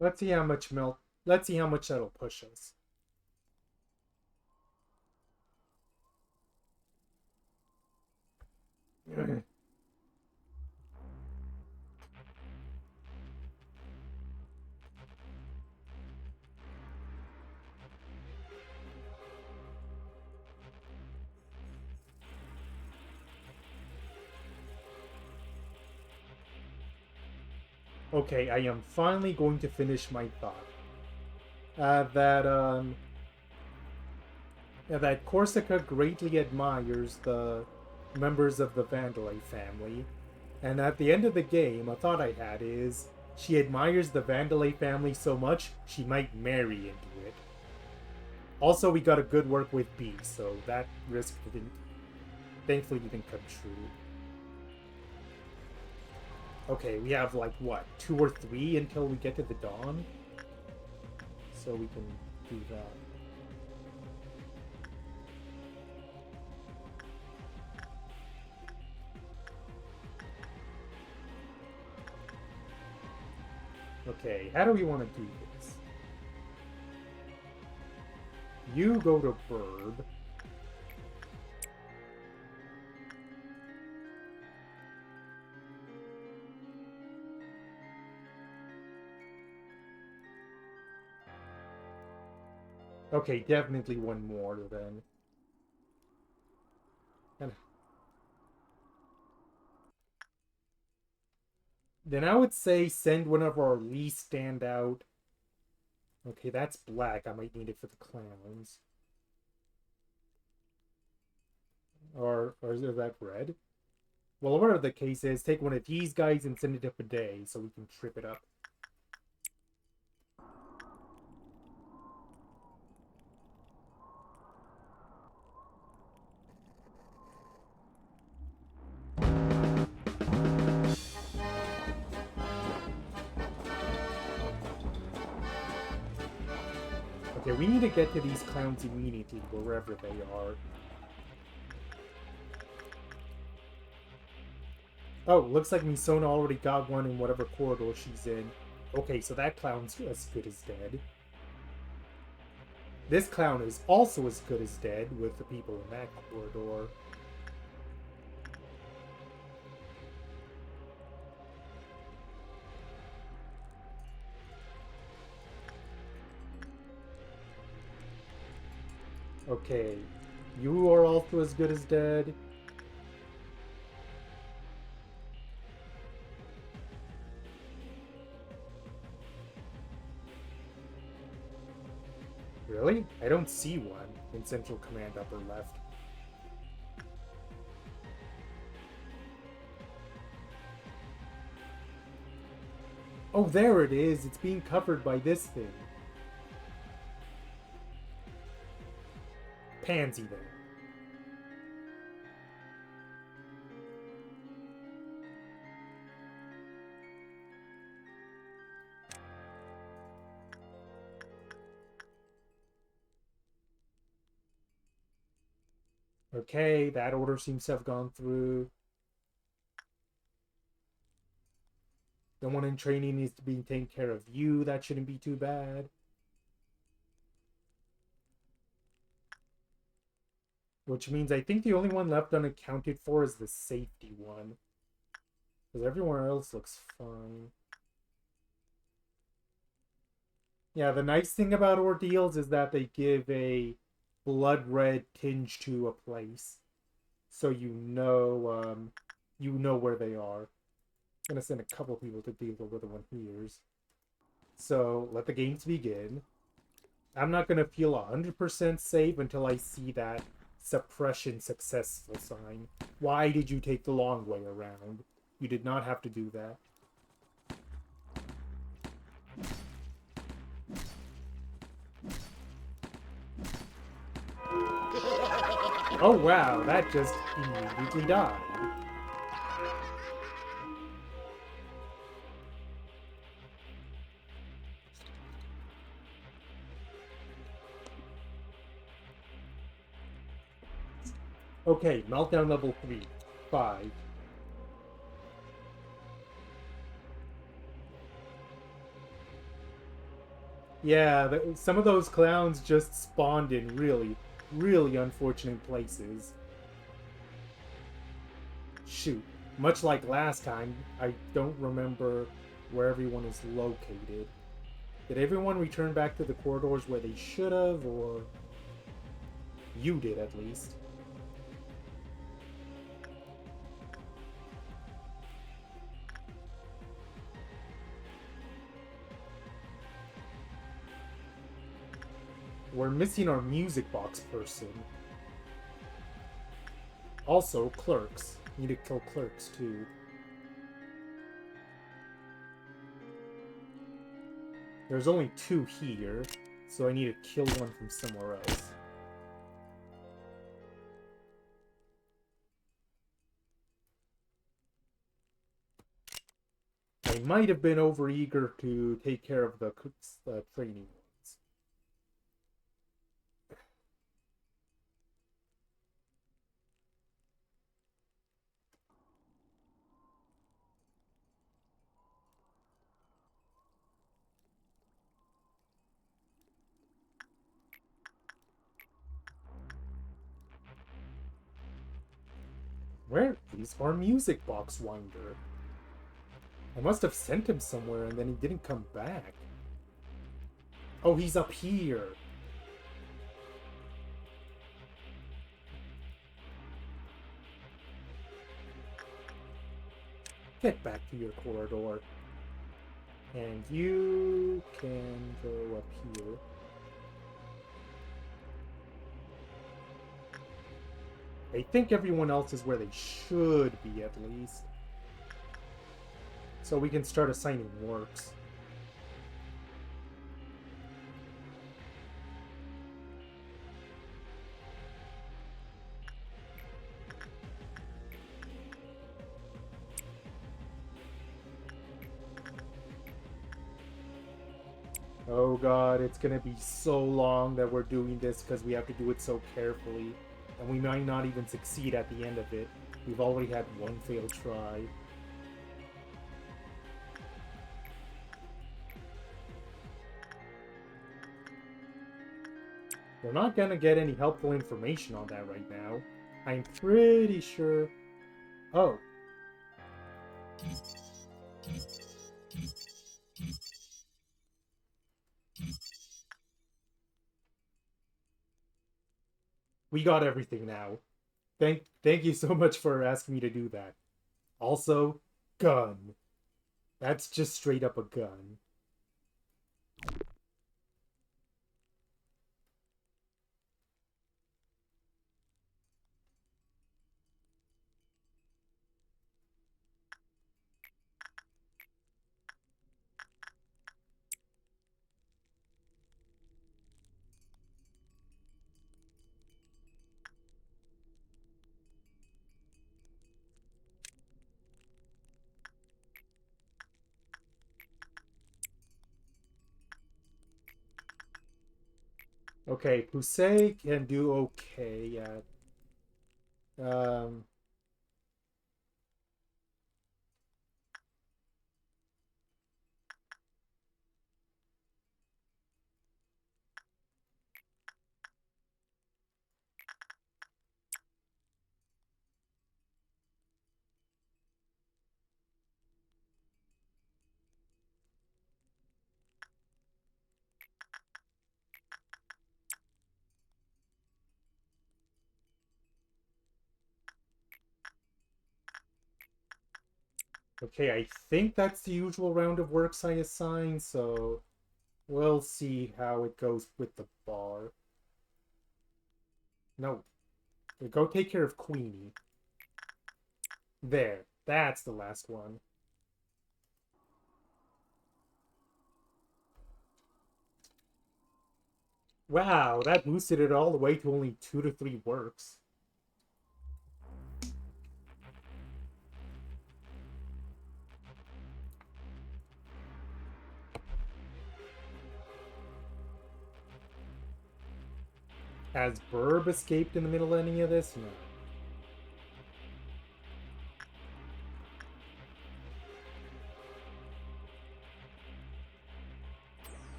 Let's see how much melt. Let's see how much that'll push us. Okay, I am finally going to finish my thought. That Corsica greatly admires the members of the Vandalay family, and at the end of the game, a thought I had is She admires the Vandalay family so much, she might marry into it. Also, we got a good work with B, so that risk didn't, thankfully didn't come true. Okay, we have like, what, 2 or 3 until we get to the dawn? So we can do that. Okay, how do we want to do this? You go to Burb. Okay, definitely one more then. And then I would say send one of our least standout. Okay, that's black. I might need it for the clowns. Or is that red? Well, whatever the case is, take one of these guys and send it up a day so we can trip it up. Okay, we need to get to these clowns immediately, wherever they are. Oh, looks like Misona already got one in whatever corridor she's in. Okay, so that clown's as good as dead. This clown is also as good as dead with the people in that corridor. Okay, you are also as good as dead. Really? I don't see one in Central Command upper left. Oh, there it is. It's being covered by this thing. Pansy then. Okay, that order seems to have gone through. The one in training needs to be taking care of you. That shouldn't be too bad. Which means I think the only one left unaccounted for is the safety one. Because everyone else looks fine. Yeah, the nice thing about ordeals is that they give a blood red tinge to a place. So you know where they are. I'm gonna send a couple people to deal with the one here's. So let the games begin. I'm not gonna feel 100% safe until I see that suppression successful sign. Why did you take the long way around? You did not have to do that. Oh wow, that just immediately died. Okay, meltdown level 3. 5. Yeah, some of those clowns just spawned in really, really unfortunate places. Shoot. Much like last time, I don't remember where everyone is located. Did everyone return back to the corridors where they should have, or... You did, at least. We're missing our music box person. Also, clerks. Need to kill clerks, too. There's only 2 here, so I need to kill one from somewhere else. I might have been overeager to take care of the training ones. Where is our music box winder? I must have sent him somewhere and then he didn't come back. Oh, he's up here. Get back to your corridor. And you can go up here. I think everyone else is where they should be, at least. So we can start assigning works. Oh god, it's gonna be so long that we're doing this because we have to do it so carefully. And we might not even succeed at the end of it. We've already had one failed try. We're not gonna get any helpful information on that right now. I'm pretty sure... Oh. We got everything now. Thank you so much for asking me to do that. Also, gun. That's just straight up a gun. Okay, Pusey can do okay at... Okay, I think that's the usual round of works I assign, so we'll see how it goes with the bar. No, go take care of Queenie. There, that's the last one. Wow, that boosted it all the way to only 2 to 3 works. Has Burb escaped in the middle of any of this? No.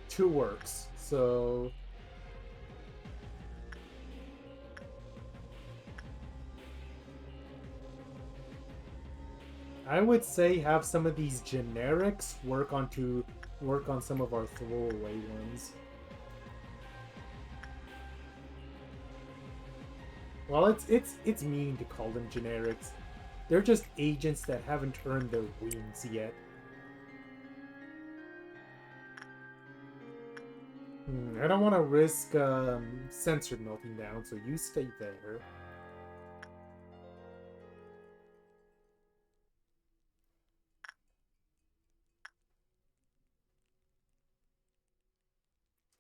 Two works, so... I would say have some of these generics work on some of our throwaway ones. Well, it's mean to call them generics. They're just agents that haven't earned their wings yet. I don't want to risk censored melting down, so you stay there.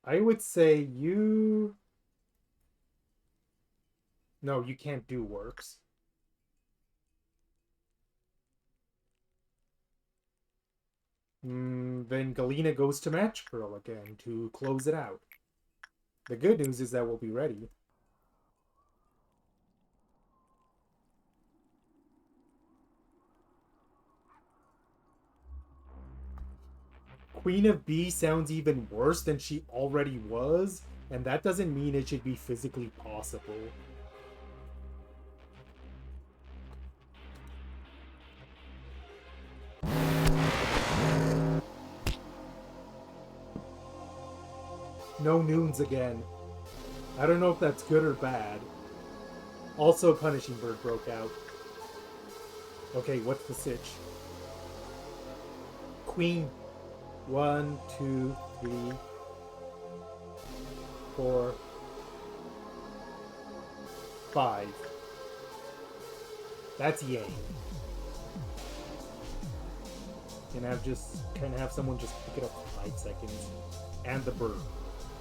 I would say you... No, you can't do works. Then Galena goes to Match Girl again to close it out. The good news is that we'll be ready. Queen of B sounds even worse than she already was, and that doesn't mean it should be physically possible. No noons again. I don't know if that's good or bad. Also, Punishing Bird broke out. Okay, what's the sitch? Queen. 1, 2, 3, 4, 5. That's Yang. Can have someone just pick it up for 5 seconds. And the bird.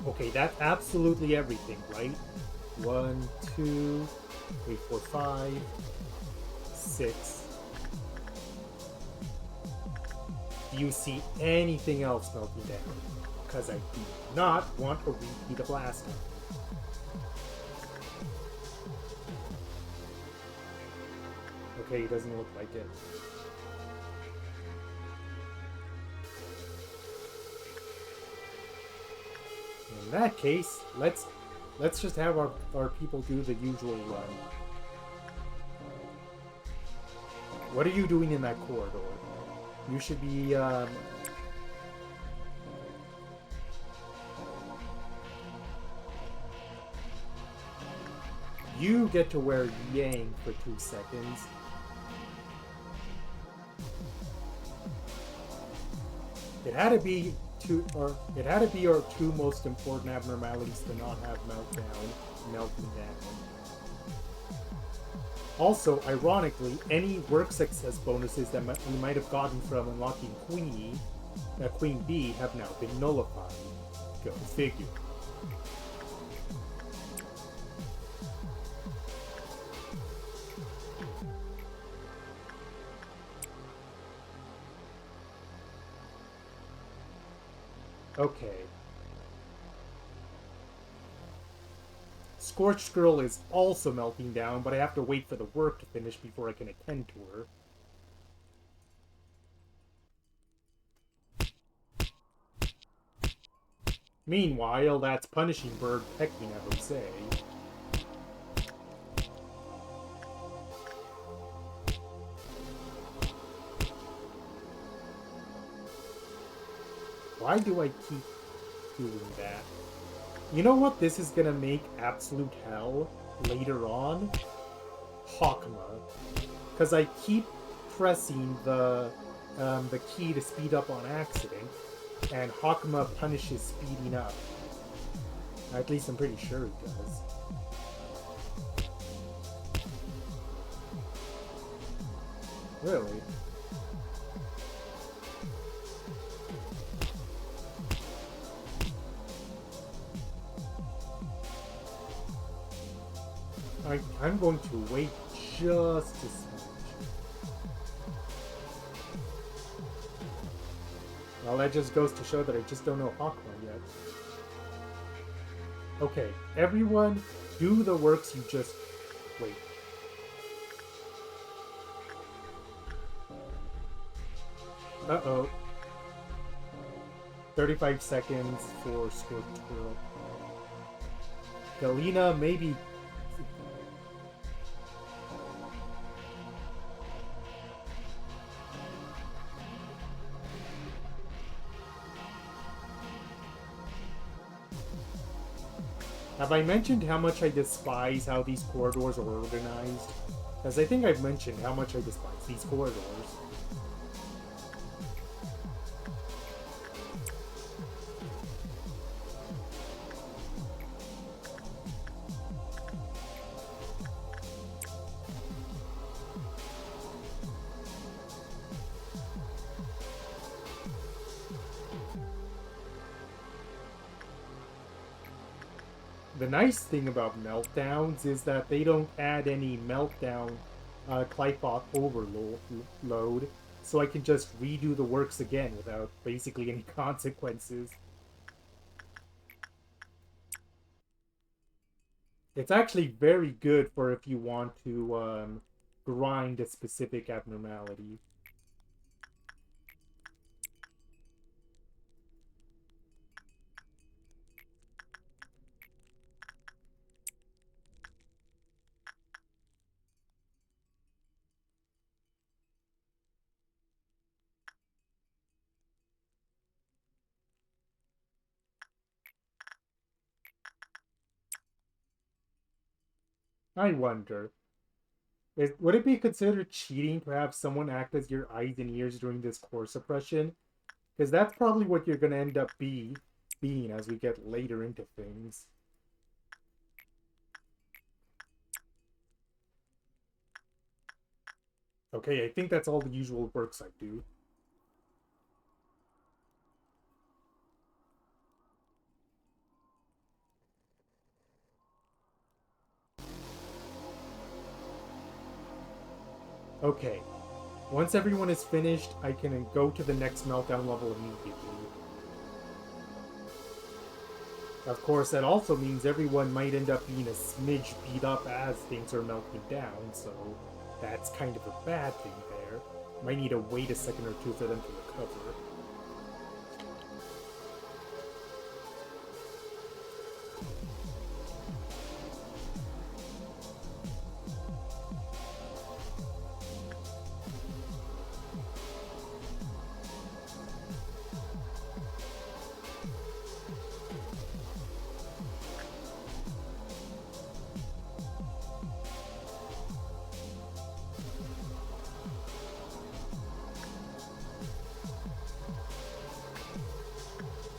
Okay, that's absolutely everything, right? 1, 2, 3, 4, 5, 6. Do you see anything else melting down? Because I do not want a repeat of last time. Okay, it doesn't look like it. In that case, let's just have our people do the usual run. What are you doing in that corridor? You should be, You get to wear Yang for 2 seconds. It had to be our 2 most important abnormalities to not have melting down. Also, ironically, any work success bonuses that we might have gotten from unlocking Queen B have now been nullified. Go figure. Okay. Scorched Girl is also melting down, but I have to wait for the work to finish before I can attend to her. Meanwhile, that's Punishing Bird pecking at Jose. Why do I keep doing that? You know what this is gonna make absolute hell later on? Hakma. Because I keep pressing the key to speed up on accident, and Hakma punishes speeding up. At least I'm pretty sure it does. Really? I'm going to wait just a smidge. Well, that just goes to show that I just don't know Hakma yet. Okay, everyone, do the works you just... Wait. Uh-oh. 35 seconds for Scorched Girl. Galena, maybe... Have I mentioned how much I despise how these corridors are organized? As I think I've mentioned how much I despise these corridors. The nice thing about meltdowns is that they don't add any meltdown Clypot overload, so I can just redo the works again without basically any consequences. It's actually very good for if you want to grind a specific abnormality. I wonder, would it be considered cheating to have someone act as your eyes and ears during this core suppression? Because that's probably what you're going to end up being as we get later into things. Okay, I think that's all the usual works I do. Okay, once everyone is finished, I can go to the next meltdown level immediately. Of course, that also means everyone might end up being a smidge beat up as things are melting down, so that's kind of a bad thing there. Might need to wait a second or two for them to recover.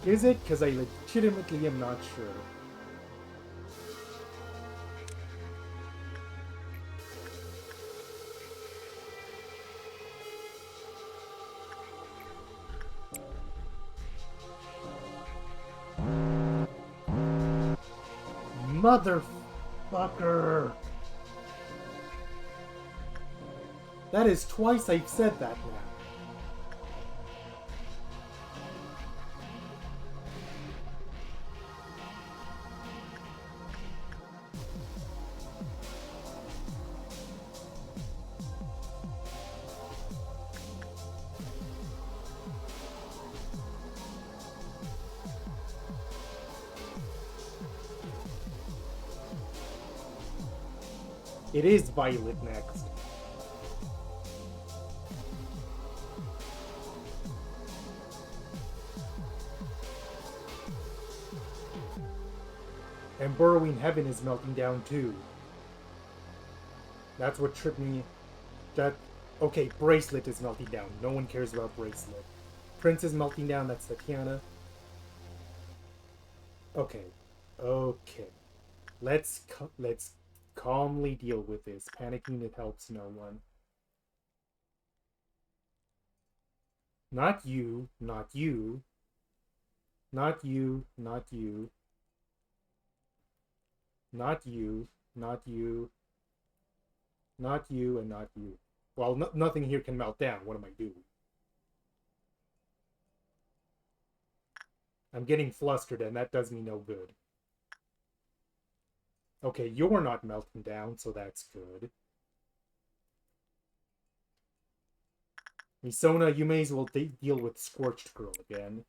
Is it? Because I legitimately am not sure. Motherfucker! That is twice I've said that now. It is Violet next. And Burrowing Heaven is melting down too. That's what tripped me. That okay, Bracelet is melting down. No one cares about Bracelet. Prince is melting down. That's Tatiana. Okay, okay. Let's calmly deal with this. Panicking, it helps no one. Not you. Not you. Not you. Not you. Not you. Not you. Not you. And not you. Well, nothing here can melt down. What am I doing? I'm getting flustered, and that does me no good. Okay, you're not melting down, so that's good. Misona, you may as well deal with Scorched Girl again.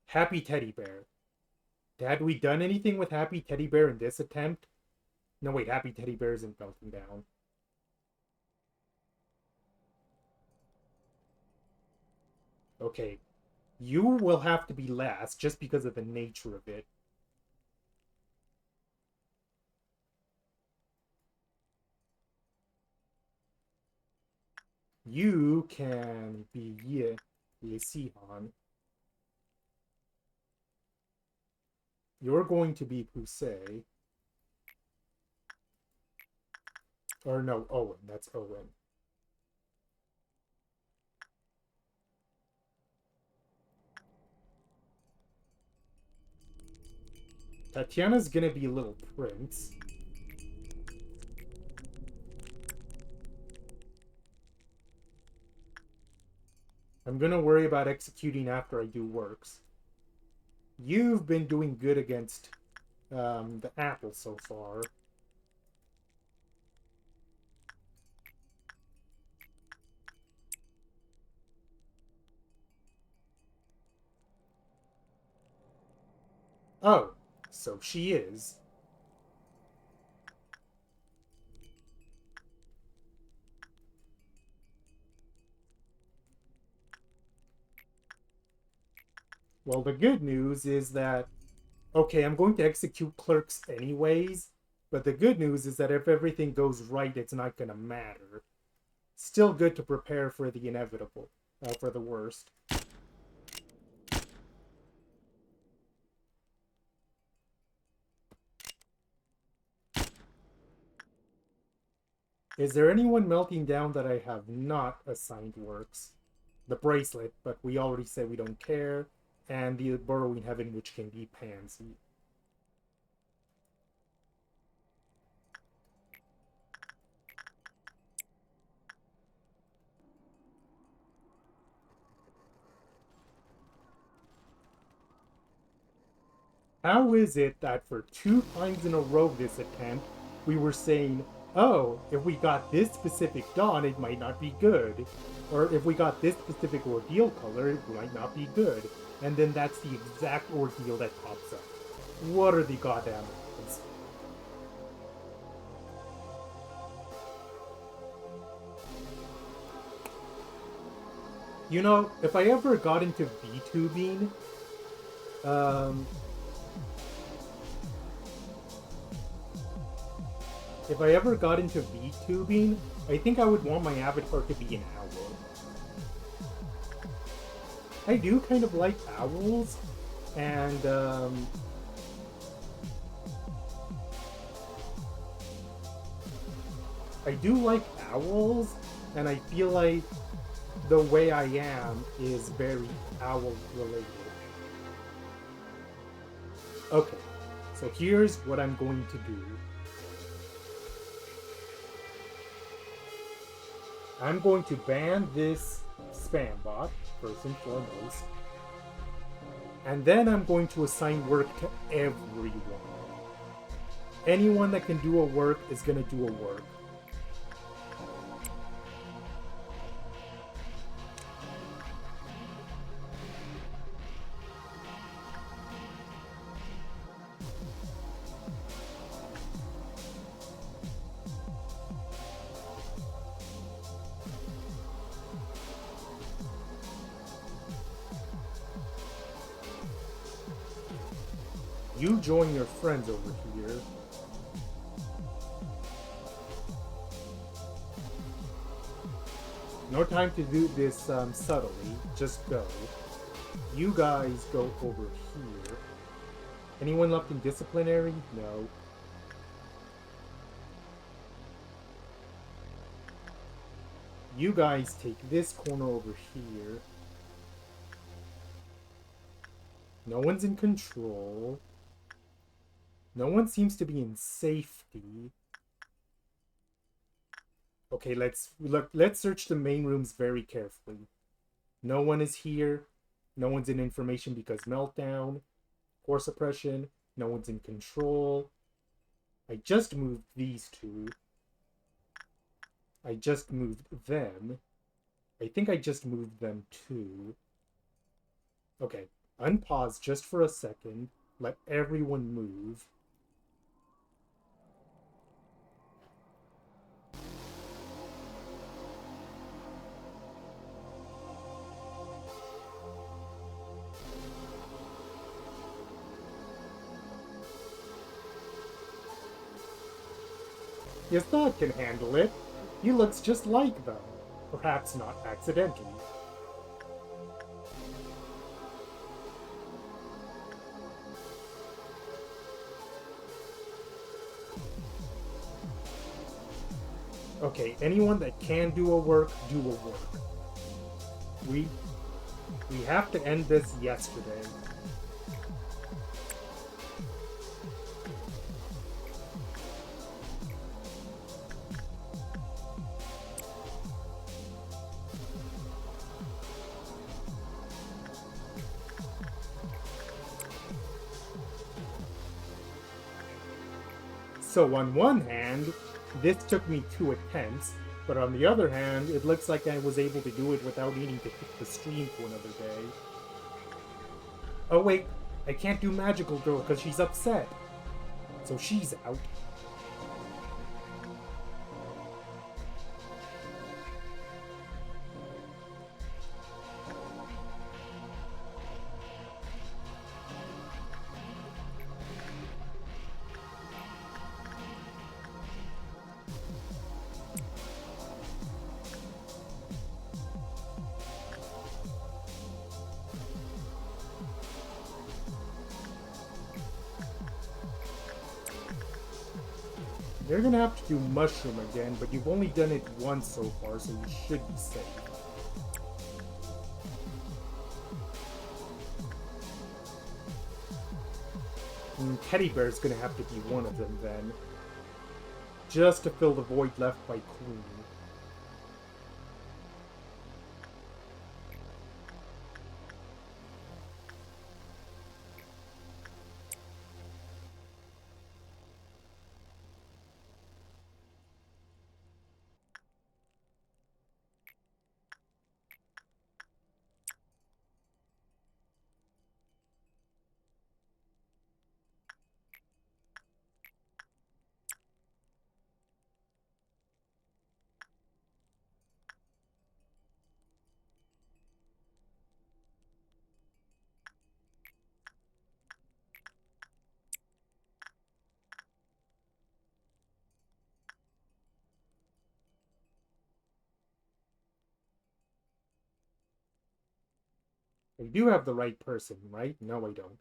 Happy Teddy Bear. Had we done anything with Happy Teddy Bear in this attempt? No, wait, Happy Teddy Bear isn't melting down. Okay. You will have to be last just because of the nature of it. You can be Yesihan. You're going to be Pusei. Or no, Owen. That's Owen. Tatiana's gonna be Little Prince. I'm gonna worry about executing after I do works. You've been doing good against the apple so far. Oh, so she is. Well, the good news is that, okay, I'm going to execute clerks anyways, but the good news is that if everything goes right, it's not going to matter. Still good to prepare for the inevitable, for the worst. Is there anyone melting down that I have not assigned works? The bracelet, but we already said we don't care, and the burrowing heaven, which can be pansy. How is it that for 2 times in a row this attempt, we were saying, oh, if we got this specific dawn, it might not be good. Or if we got this specific ordeal color, it might not be good. And then that's the exact ordeal that pops up. What are the goddamn odds? You know, if I ever got into VTubing, um, if I ever got into VTubing, I think I would want my avatar to be an owl. I do kind of like owls, and I do like owls, and I feel like the way I am is very owl related. Okay, so here's what I'm going to do. I'm going to ban this spam bot, first and foremost. And then I'm going to assign work to everyone. Anyone that can do a work is going to do a work. You join your friends over here. No time to do this subtly. Just go. You guys go over here. Anyone left in disciplinary? No. You guys take this corner over here. No one's in control. No one seems to be in safety. Okay, let's search the main rooms very carefully. No one is here. No one's in information because meltdown. Core suppression. No one's in control. I just moved these two. I just moved them. I think I just moved them too. Okay, unpause just for a second. Let everyone move. Yesod can handle it. He looks just like them. Perhaps not accidentally. Okay, anyone that can do a work, do a work. We have to end this yesterday. So on one hand, this took me 2 attempts, but on the other hand, it looks like I was able to do it without needing to hit the stream for another day. Oh wait, I can't do Magical Girl because she's upset. So she's out. You're gonna have to do Mushroom again, but you've only done it once so far, so you should be safe. Teddy Bear's gonna have to be one of them then. Just to fill the void left by Queen. I do have the right person, right? No, I don't.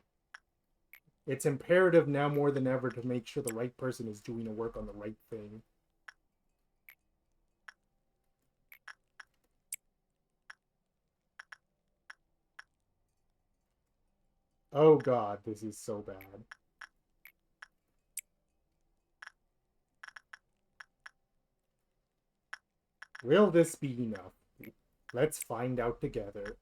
It's imperative now more than ever to make sure the right person is doing the work on the right thing. Oh god, this is so bad. Will this be enough? Let's find out together.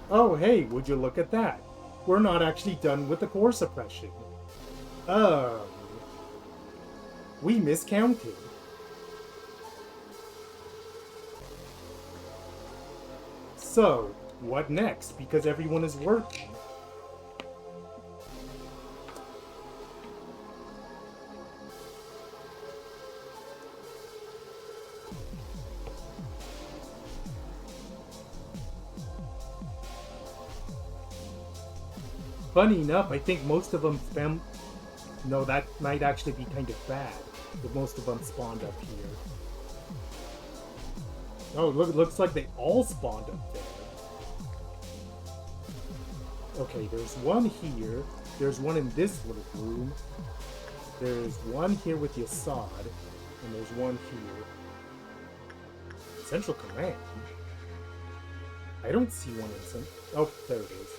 Oh hey, would you look at that? We're not actually done with the core suppression. We miscounted. So, what next? Because everyone is working. Funny enough, I think most of them spam... No, that might actually be kind of bad, if most of them spawned up here. Oh, look, it looks like they all spawned up there. Okay, there's one here, there's one in this little room, there's one here with Yesod, and there's one here. Central Command? I don't see one in Central... Oh, there it is.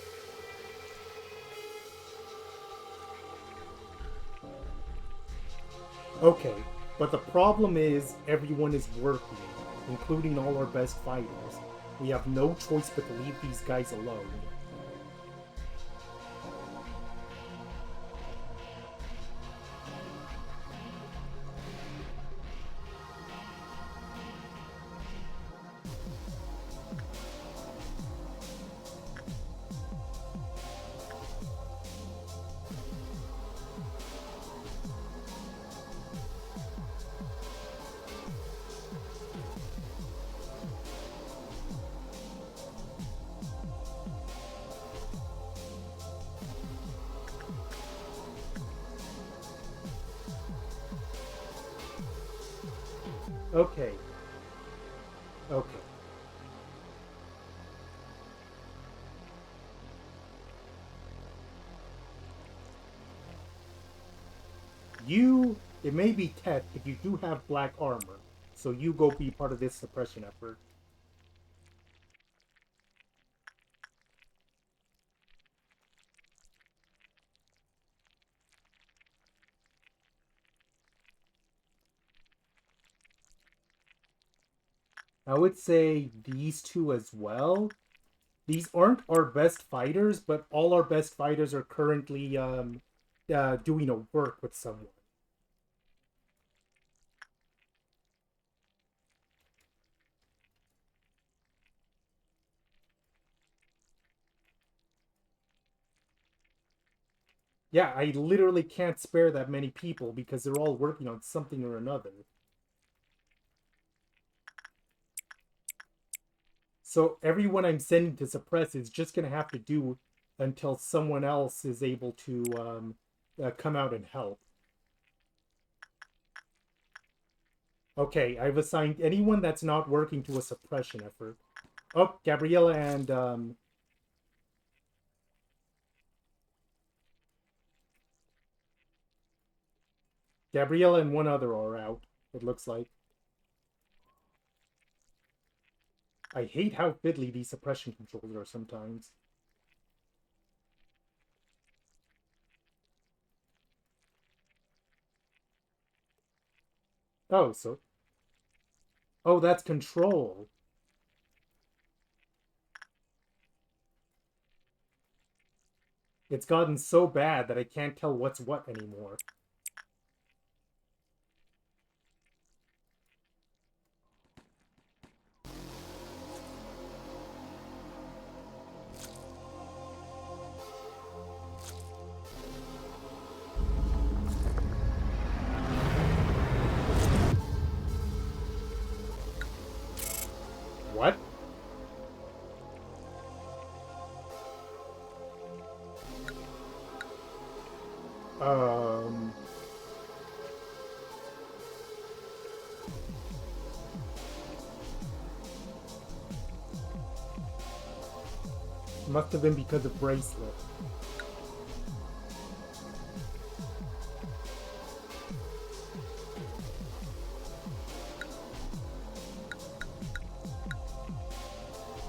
Okay, but the problem is everyone is working, including all our best fighters. We have no choice but to leave these guys alone. Okay. Okay. It may be Tet, but you do have black armor. So you go be part of this suppression effort. I would say these two as well. These aren't our best fighters, but all our best fighters are currently doing a work with someone. Yeah, I literally can't spare that many people because they're all working on something or another. So everyone I'm sending to suppress is just gonna have to do until someone else is able to come out and help. Okay, I've assigned anyone that's not working to a suppression effort. Oh, Gabriella and one other are out. It looks like. I hate how fiddly these suppression controls are sometimes. Oh, so oh, that's control. It's gotten so bad that I can't tell what's what anymore. What? Um, Must have been because of bracelet.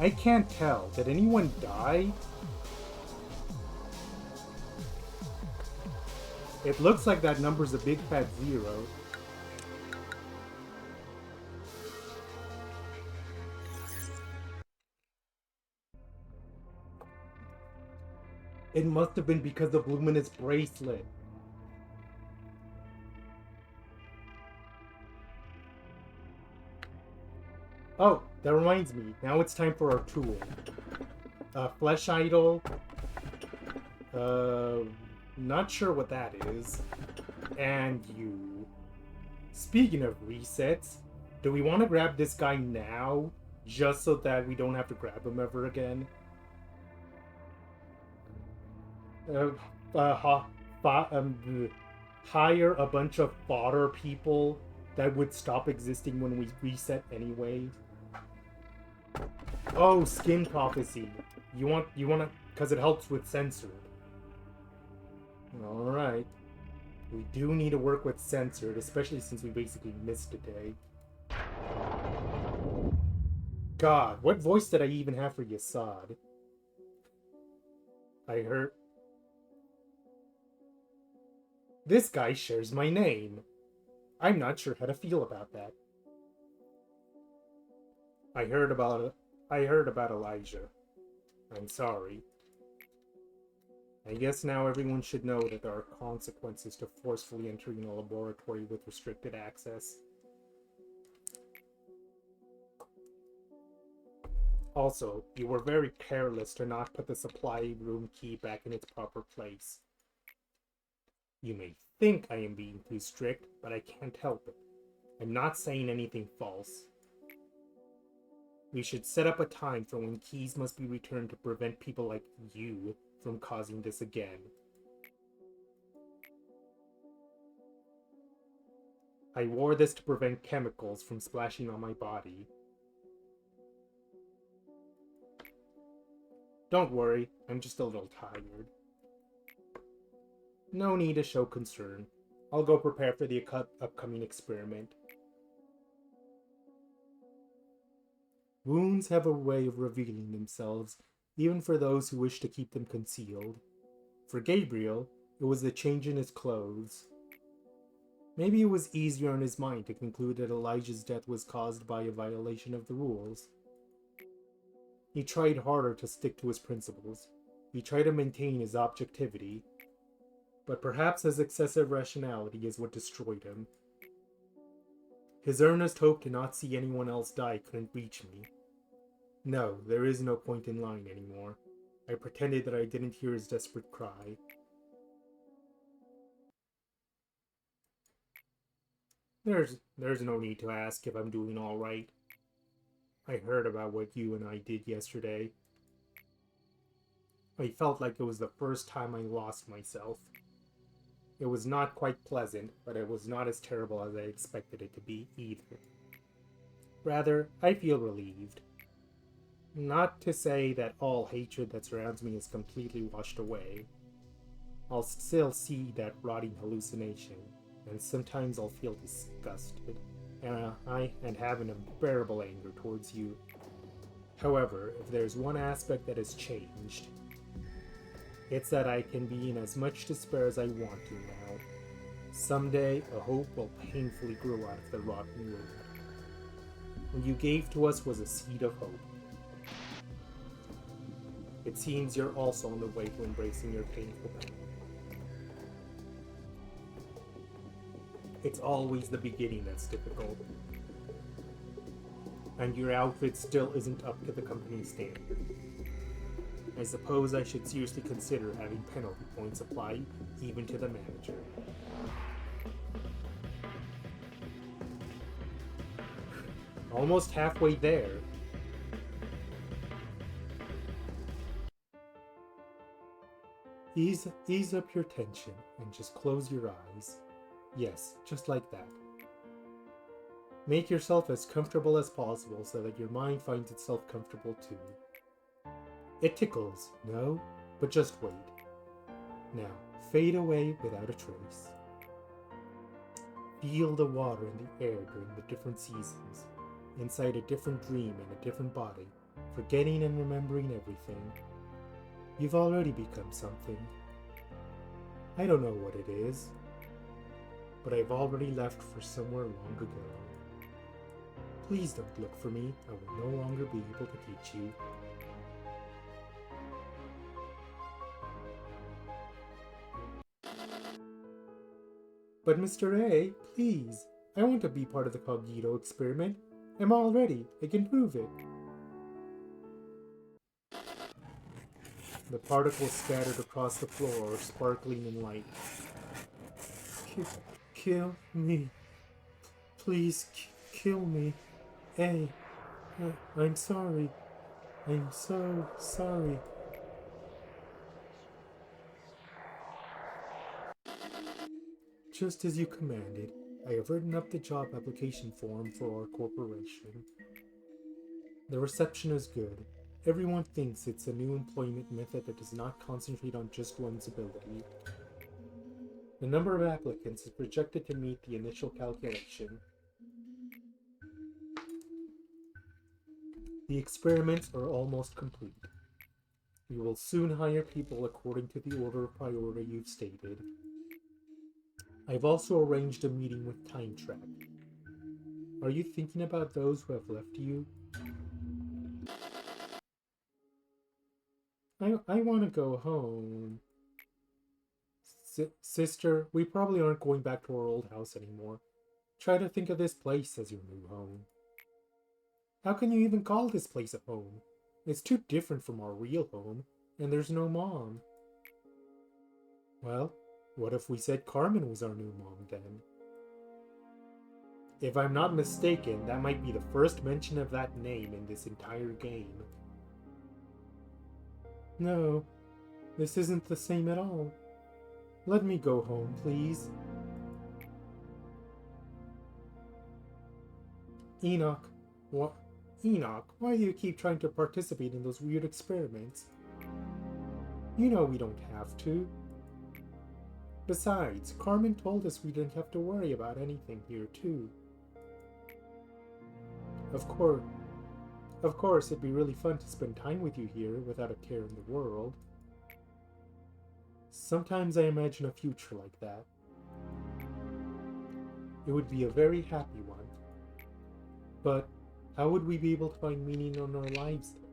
I can't tell. Did anyone die? It looks like that number's a big fat 0. It must have been because of Luminous bracelet. Oh, that reminds me. Now it's time for our tool. Flesh idol. Uh, Not sure what that is. And you. Speaking of resets, do we want to grab this guy now? Just so that we don't have to grab him ever again? Uh, uh, Hire a bunch of fodder people that would stop existing when we reset anyway. Oh, skin prophecy. You want to, because it helps with censored. All right. We do need to work with censored, especially since we basically missed a day. God, what voice did I even have for Yesod? I heard. This guy shares my name. I'm not sure how to feel about that. I heard about Elijah. I'm sorry. I guess now everyone should know that there are consequences to forcefully entering a laboratory with restricted access. Also, you were very careless to not put the supply room key back in its proper place. You may think I am being too strict, but I can't help it. I'm not saying anything false. We should set up a time for when keys must be returned to prevent people like you from causing this again. I wore this to prevent chemicals from splashing on my body. Don't worry, I'm just a little tired. No need to show concern. I'll go prepare for the upcoming experiment. Wounds have a way of revealing themselves, even for those who wish to keep them concealed. For Gabriel, it was the change in his clothes. Maybe it was easier on his mind to conclude that Elijah's death was caused by a violation of the rules. He tried harder to stick to his principles. He tried to maintain his objectivity. But perhaps his excessive rationality is what destroyed him. His earnest hope to not see anyone else die couldn't reach me. No, there is no point in lying anymore. I pretended that I didn't hear his desperate cry. There's no need to ask if I'm doing all right. I heard about what you and I did yesterday. I felt like it was the first time I lost myself. It was not quite pleasant, but it was not as terrible as I expected it to be either. Rather, I feel relieved. Not to say that all hatred that surrounds me is completely washed away. I'll still see that rotting hallucination, and sometimes I'll feel disgusted, and have an unbearable anger towards you. However, if there's one aspect that has changed, it's that I can be in as much despair as I want to now. Someday, a hope will painfully grow out of the rotten wound. What you gave to us was a seed of hope. It seems you're also on the way to embracing your painful pain. It's always the beginning that's difficult. And your outfit still isn't up to the company's standard. I suppose I should seriously consider having penalty points applied even to the manager. Almost halfway there. Ease up your tension and just close your eyes. Yes, just like that. Make yourself as comfortable as possible so that your mind finds itself comfortable too. It tickles, no? But just wait. Now, fade away without a trace. Feel the water and the air during the different seasons, inside a different dream in a different body, forgetting and remembering everything. You've already become something. I don't know what it is, but I've already left for somewhere long ago. Please don't look for me. I will no longer be able to teach you. But Mr. A, please. I want to be part of the Cogito experiment. I'm all ready. I can prove it. The particles scattered across the floor, sparkling in light. Kill me. Please kill me. A, I'm sorry. I'm so sorry. Just as you commanded, I have written up the job application form for our corporation. The reception is good. Everyone thinks it's a new employment method that does not concentrate on just one's ability. The number of applicants is projected to meet the initial calculation. The experiments are almost complete. We will soon hire people according to the order of priority you've stated. I've also arranged a meeting with Time Track. Are you thinking about those who have left you? I want to go home. Sister, we probably aren't going back to our old house anymore. Try to think of this place as your new home. How can you even call this place a home? It's too different from our real home, and there's no mom. Well, what if we said Carmen was our new mom then? If I'm not mistaken, that might be the first mention of that name in this entire game. No, this isn't the same at all. Let me go home, please. Enoch, what? Enoch, why do you keep trying to participate in those weird experiments? You know we don't have to. Besides, Carmen told us we didn't have to worry about anything here, too. Of course, it'd be really fun to spend time with you here without a care in the world. Sometimes I imagine a future like that. It would be a very happy one. But how would we be able to find meaning in our lives then?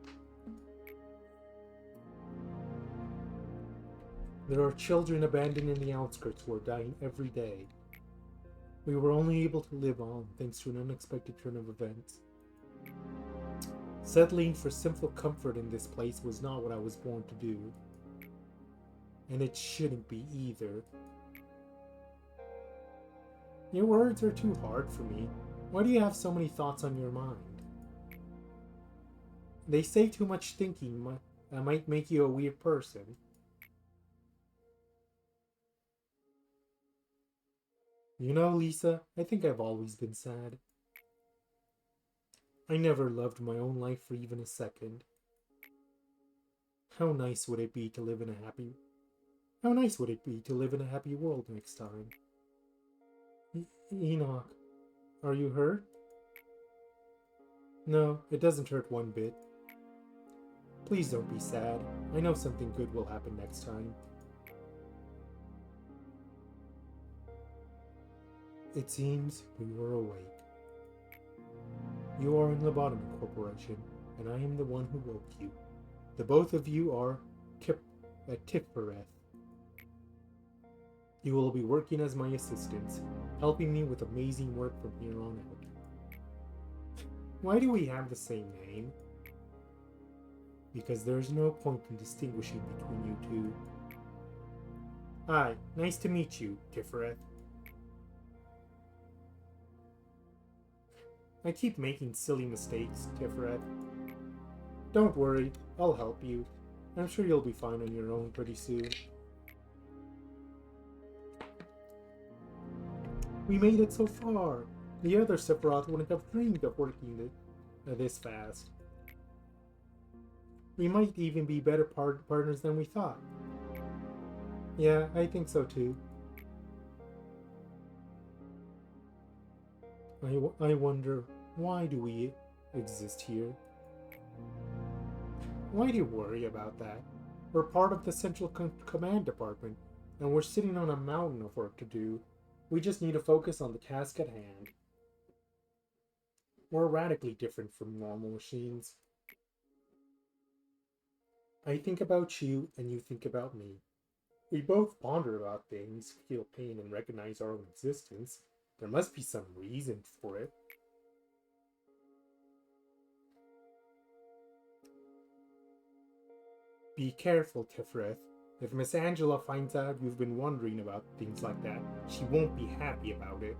There are children abandoned in the outskirts who are dying every day. We were only able to live on thanks to an unexpected turn of events. Settling for simple comfort in this place was not what I was born to do. And it shouldn't be either. Your words are too hard for me. Why do you have so many thoughts on your mind? They say too much thinking might make you a weird person. You know, Lisa, I think I've always been sad. I never loved my own life for even a second. How nice would it be to live in a happy world next time? Enoch, are you hurt? No, it doesn't hurt one bit. Please don't be sad. I know something good will happen next time. It seems we were awake. You are in Lobotomy Corporation, and I am the one who woke you. The both of you are Tiferet. You will be working as my assistants, helping me with amazing work from here on out. Why do we have the same name? Because there's no point in distinguishing between you two. Hi, nice to meet you, Tiferet. I keep making silly mistakes, Tiferet. Don't worry, I'll help you. I'm sure you'll be fine on your own pretty soon. We made it so far. The other Sephiroth wouldn't have dreamed of working this fast. We might even be better partners than we thought. Yeah, I think so too. I wonder, why do we exist here? Why do you worry about that? We're part of the Central Command Department, and we're sitting on a mountain of work to do. We just need to focus on the task at hand. We're radically different from normal machines. I think about you, and you think about me. We both ponder about things, feel pain, and recognize our own existence. There must be some reason for it. Be careful, Tiferet. If Miss Angela finds out you've been wondering about things like that, she won't be happy about it.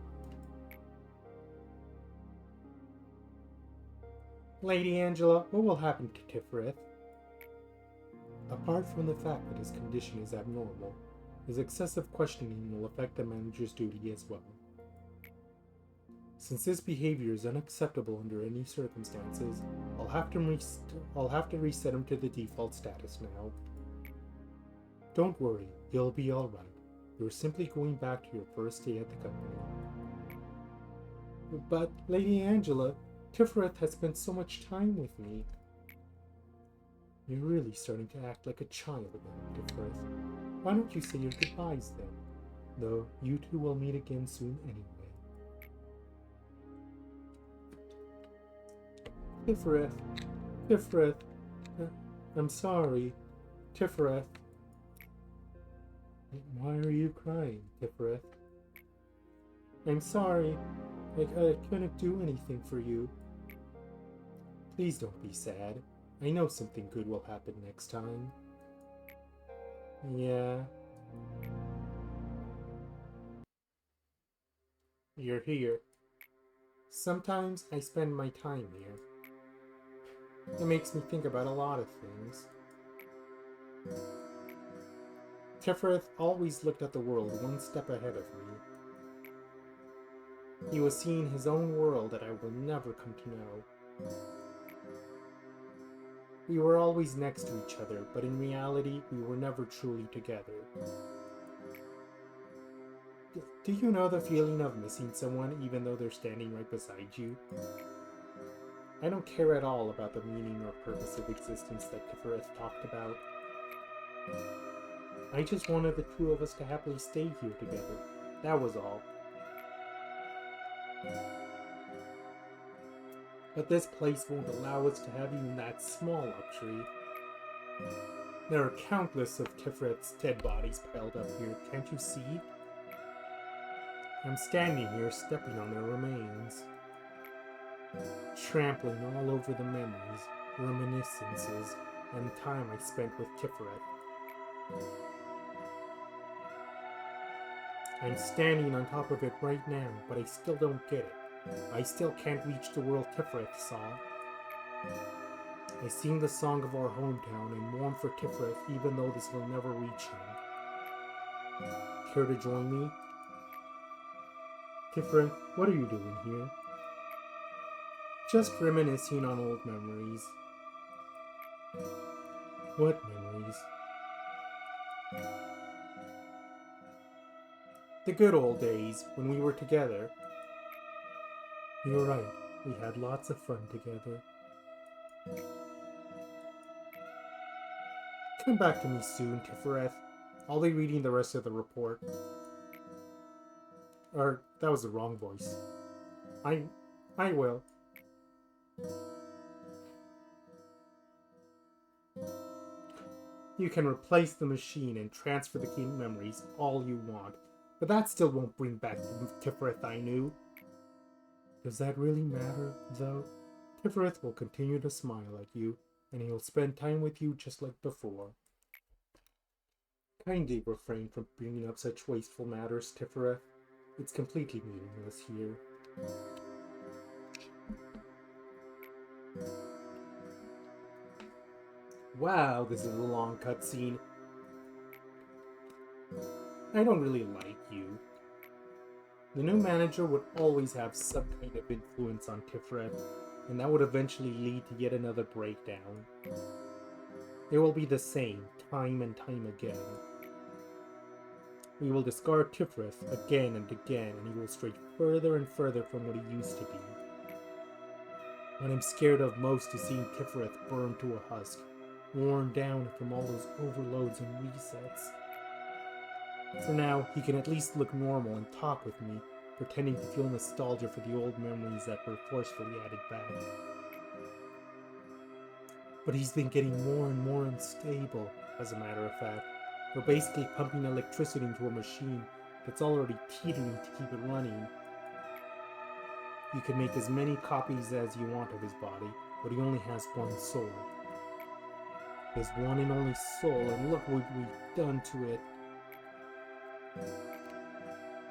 Lady Angela, what will happen to Tiferet? Apart from the fact that his condition is abnormal, his excessive questioning will affect the manager's duty as well. Since this behavior is unacceptable under any circumstances, I'll have to reset him to the default status now. Don't worry, he'll be alright. You're simply going back to your first day at the company. But, Lady Angela, Tiferet has spent so much time with me. You're really starting to act like a child now, Tiferet. Why don't you say your goodbyes then? Though you two will meet again soon anyway. Tiferet, I'm sorry. Tiferet. Why are you crying, Tiferet? I'm sorry. I couldn't do anything for you. Please don't be sad. I know something good will happen next time. Yeah. You're here. Sometimes I spend my time here. It makes me think about a lot of things. Tiferet always looked at the world one step ahead of me. He was seeing his own world that I will never come to know. We were always next to each other, but in reality, we were never truly together. Do you know the feeling of missing someone even though they're standing right beside you? I don't care at all about the meaning or purpose of existence that Tifereth talked about. I just wanted the two of us to happily stay here together. That was all. But this place won't allow us to have even that small luxury. There are countless of Tifereth's dead bodies piled up here, can't you see? I'm standing here stepping on their remains, trampling all over the memories, reminiscences, and time I spent with Tifereth. I'm standing on top of it right now, but I still don't get it. I still can't reach the world Tifereth saw. I sing the song of our hometown and mourn for Tifereth even though this will never reach him. Care to join me? Tifereth, what are you doing here? Just reminiscing on old memories. What memories? The good old days when we were together. You're right, we had lots of fun together. Come back to me soon, Tifereth. I'll be reading the rest of the report. Or, that was the wrong voice. I will. You can replace the machine and transfer the game memories all you want, but that still won't bring back the Tifereth I knew. Does that really matter, though? Tifereth will continue to smile at you, and he'll spend time with you just like before. Kindly refrain from bringing up such wasteful matters, Tifereth. It's completely meaningless here. Wow, this is a long cutscene. I don't really like you. The new manager would always have some kind of influence on Tifereth, and that would eventually lead to yet another breakdown. It will be the same, time and time again. We will discard Tifereth again and again, and he will stray further and further from what he used to be. What I'm scared of most is seeing Tifereth burn to a husk, worn down from all those overloads and resets. For now, he can at least look normal and talk with me, pretending to feel nostalgia for the old memories that were forcefully added back. But he's been getting more and more unstable, as a matter of fact. We're basically pumping electricity into a machine that's already teetering to keep it running. You can make as many copies as you want of his body, but he only has one soul. His one and only soul, and look what we've done to it.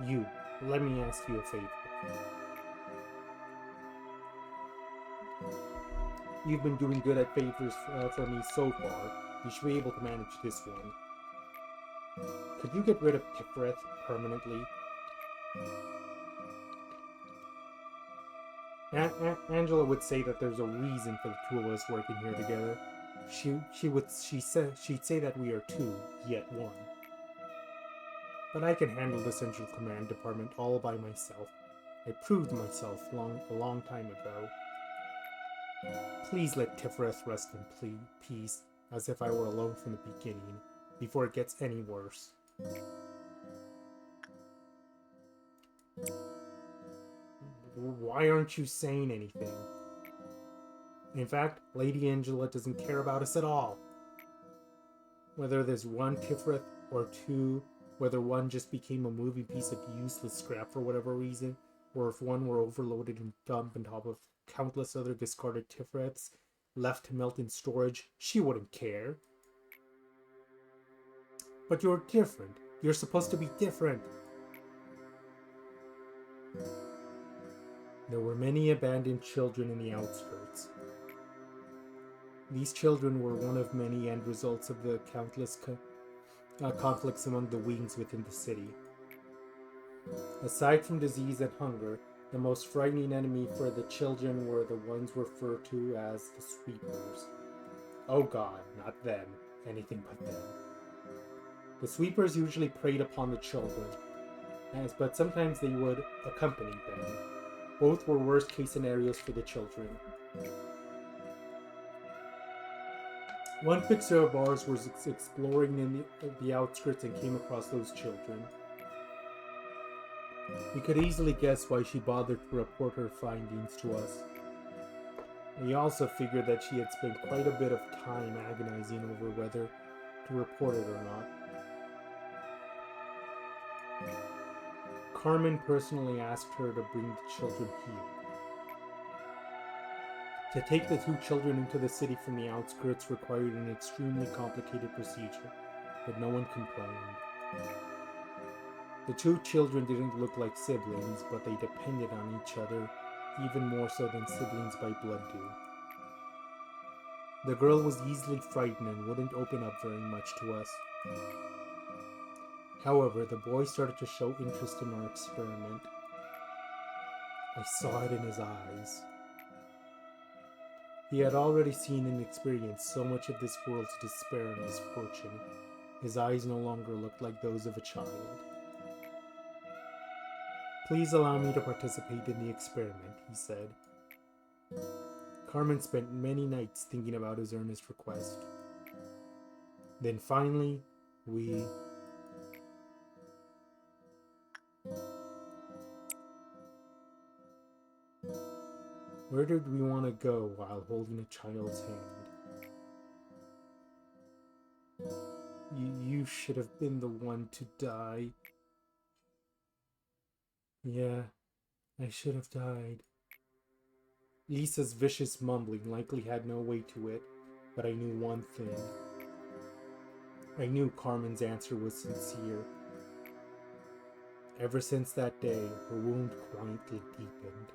You, let me ask you a favor. You've been doing good at favors for me so far. You should be able to manage this one. Could you get rid of Tifereth permanently? Angela would say that there's a reason for the two of us working here together. She'd say that we are two, yet one. But I can handle the Central Command Department all by myself. I proved myself a long time ago. Please let Tifereth rest in peace, as if I were alone from the beginning, before it gets any worse. Why aren't you saying anything? In fact, Lady Angela doesn't care about us at all. Whether there's one Tifereth or two, whether one just became a moving piece of useless scrap for whatever reason, or if one were overloaded and dumped on top of countless other discarded Tifereths left to melt in storage, she wouldn't care. But you're different. You're supposed to be different. There were many abandoned children in the outskirts. These children were one of many end results of the countless conflicts among the wings within the city. Aside from disease and hunger, The most frightening enemy for the children were the ones referred to as the sweepers. Oh God, not them. Anything but them. The sweepers usually preyed upon the children, but sometimes they would accompany them. Both were worst-case scenarios for the children. One fixer of ours was exploring in the outskirts and came across those children. We could easily guess why she bothered to report her findings to us. We also figured that she had spent quite a bit of time agonizing over whether to report it or not. Carmen personally asked her to bring the children here. To take the 2 children into the city from the outskirts required an extremely complicated procedure, but no one complained. The 2 children didn't look like siblings, but they depended on each other, even more so than siblings by blood do. The girl was easily frightened and wouldn't open up very much to us. However, the boy started to show interest in our experiment. I saw it in his eyes. He had already seen and experienced so much of this world's despair and misfortune. His eyes no longer looked like those of a child. Please allow me to participate in the experiment, he said. Carmen spent many nights thinking about his earnest request. Then finally, Where did we want to go while holding a child's hand? You should have been the one to die. Yeah, I should have died. Lisa's vicious mumbling likely had no weight to it, but I knew one thing. I knew Carmen's answer was sincere. Ever since that day, her wound quietly deepened.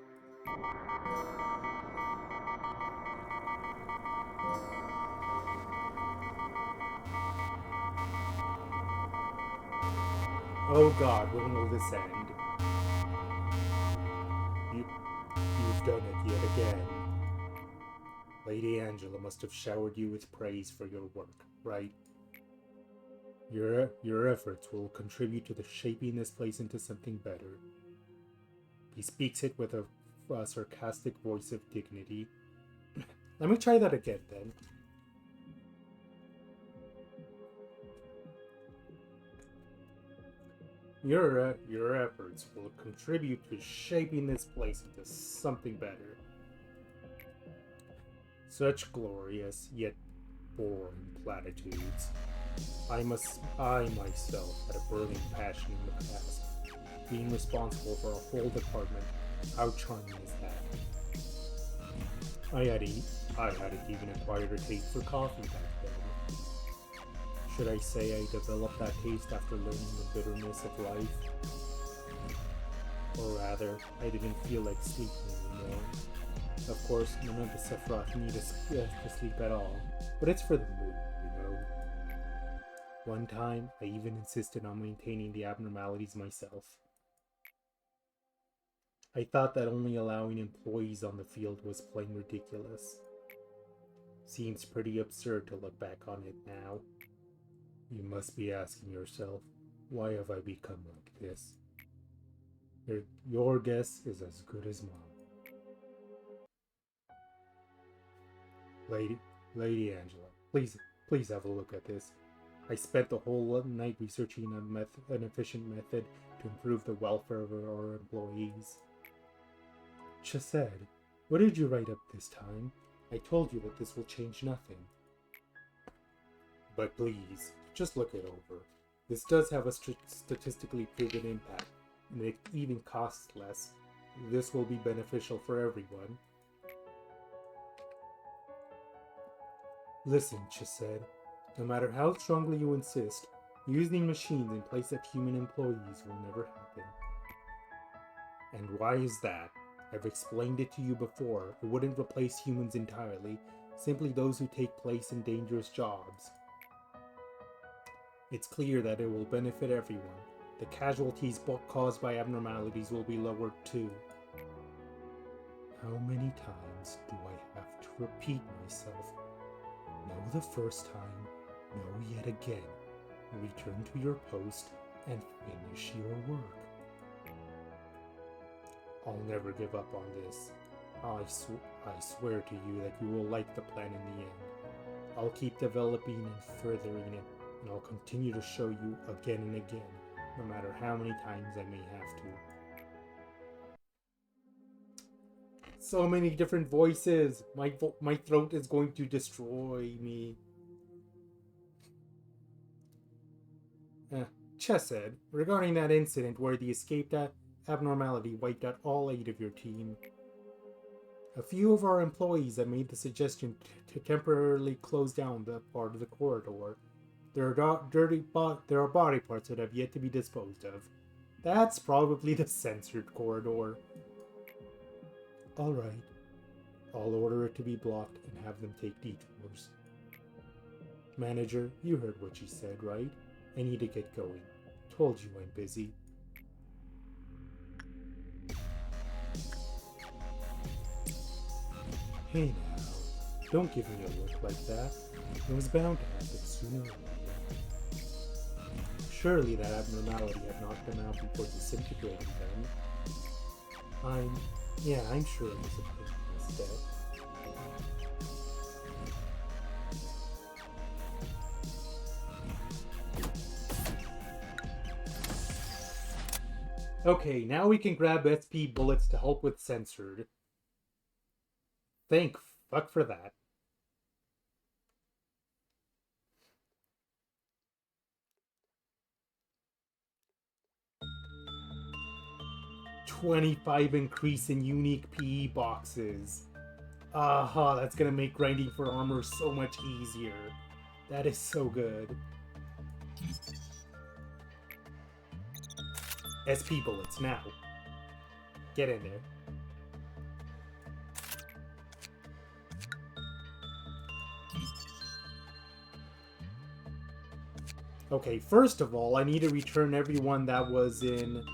Oh God, when will this end? You've done it yet again. Lady Angela must have showered you with praise for your work, right? Your efforts will contribute to shaping this place into something better. He speaks it with a sarcastic voice of dignity. Let me try that again, then. Your efforts will contribute to shaping this place into something better. Such glorious yet boring platitudes. I myself had a burning passion in the past, being responsible for a whole department. How charming is that? I hadn't even acquired a taste for coffee back then. Should I say I developed that taste after learning the bitterness of life? Or rather, I didn't feel like sleeping anymore. Of course, none of the Sephiroth need us to sleep at all, but it's for the mood, you know. One time, I even insisted on maintaining the abnormalities myself. I thought that only allowing employees on the field was plain ridiculous. Seems pretty absurd to look back on it now. You must be asking yourself, why have I become like this? Your guess is as good as mine. Lady Angela, please have a look at this. I spent the whole night researching an efficient method to improve the welfare of our employees. Yesod, what did you write up this time? I told you that this will change nothing. But please, just look it over. This does have a statistically proven impact, and it even costs less. This will be beneficial for everyone. Listen, Yesod, no matter how strongly you insist, using machines in place of human employees will never happen. And why is that? I've explained it to you before. It wouldn't replace humans entirely, simply those who take place in dangerous jobs. It's clear that it will benefit everyone. The casualties caused by abnormalities will be lowered too. How many times do I have to repeat myself? No the first time, no yet again. Return to your post and finish your work. I'll never give up on this. I swear to you that you will like the plan in the end. I'll keep developing and furthering it, and I'll continue to show you again and again, no matter how many times I may have to. So many different voices. My throat is going to destroy me. Chesed, regarding that incident where the escaped abnormality wiped out all 8 of your team, a few of our employees have made the suggestion to temporarily close down the part of the corridor. There are body parts that have yet to be disposed of. That's probably the censored corridor. Alright. I'll order it to be blocked and have them take detours. Manager, you heard what she said, right? I need to get going. Told you I'm busy. Hey now, don't give me a look like that. It was bound to happen sooner or later. Surely that abnormality had knocked them out before disintegrating them. I'm sure it was a painless death. Okay, now we can grab SP bullets to help with censored. Thank fuck for that. $25 increase in unique PE boxes. Aha, that's gonna make grinding for armor so much easier. That is so good. SP bullets now. Get in there. Okay, first of all, I need to return everyone that was in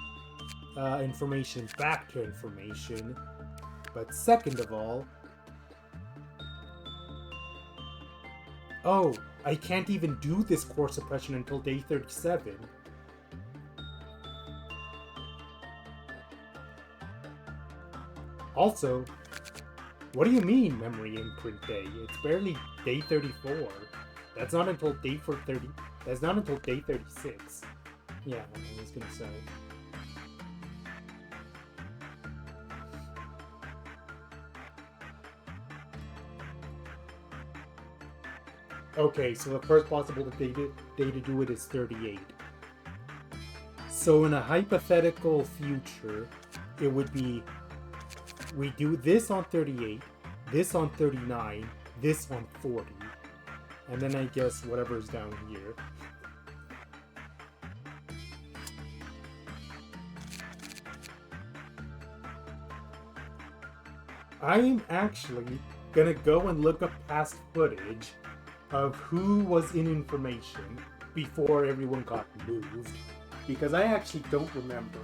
information back to information. But second of all... Oh, I can't even do this core suppression until day 37. Also, what do you mean memory imprint day? It's barely day 34. That's not until day 30. That's not until day 36. Yeah, I was gonna say. Okay, so the first possible day to do it is 38. So in a hypothetical future, it would be we do this on 38, this on 39, this on 40, and then I guess whatever's down here. I am actually gonna go and look up past footage of who was in information before everyone got moved, because I actually don't remember.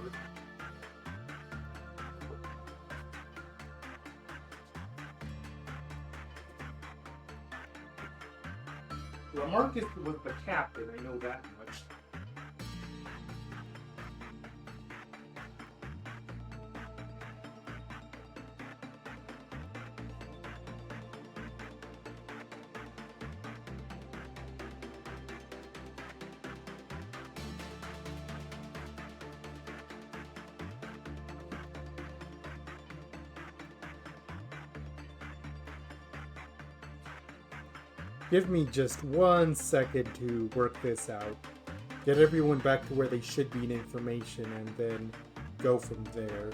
Lamarcus was the captain, I know that much. Give me just 1 second to work this out. Get everyone back to where they should be in information and then go from there.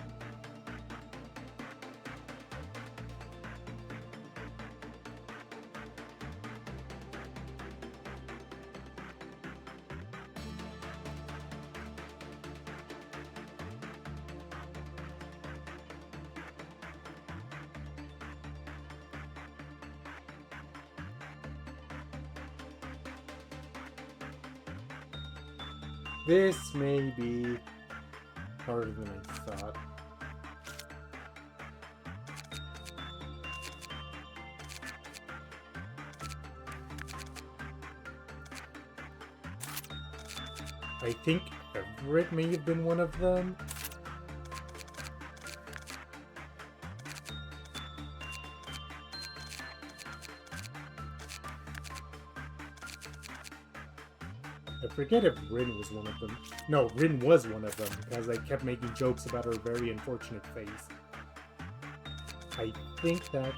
This may be harder than I thought. I think Everett may have been one of them. I forget if Rin was one of them. No, Rin was one of them, because I kept making jokes about her very unfortunate face. I think that...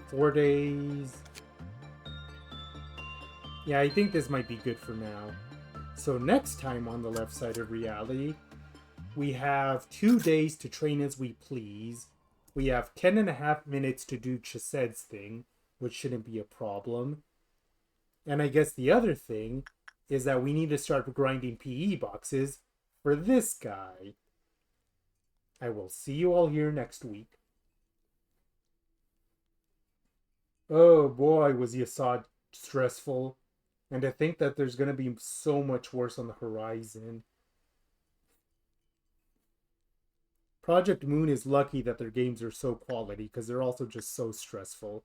Four days... Yeah, I think this might be good for now. So next time on the left side of reality, we have 2 days to train as we please. We have 10.5 minutes to do Chesed's thing, which shouldn't be a problem. And I guess the other thing is that we need to start grinding PE boxes for this guy. I will see you all here next week. Oh boy, was Yesod stressful. And to think that there's going to be so much worse on the horizon. Project Moon is lucky that their games are so quality, because they're also just so stressful.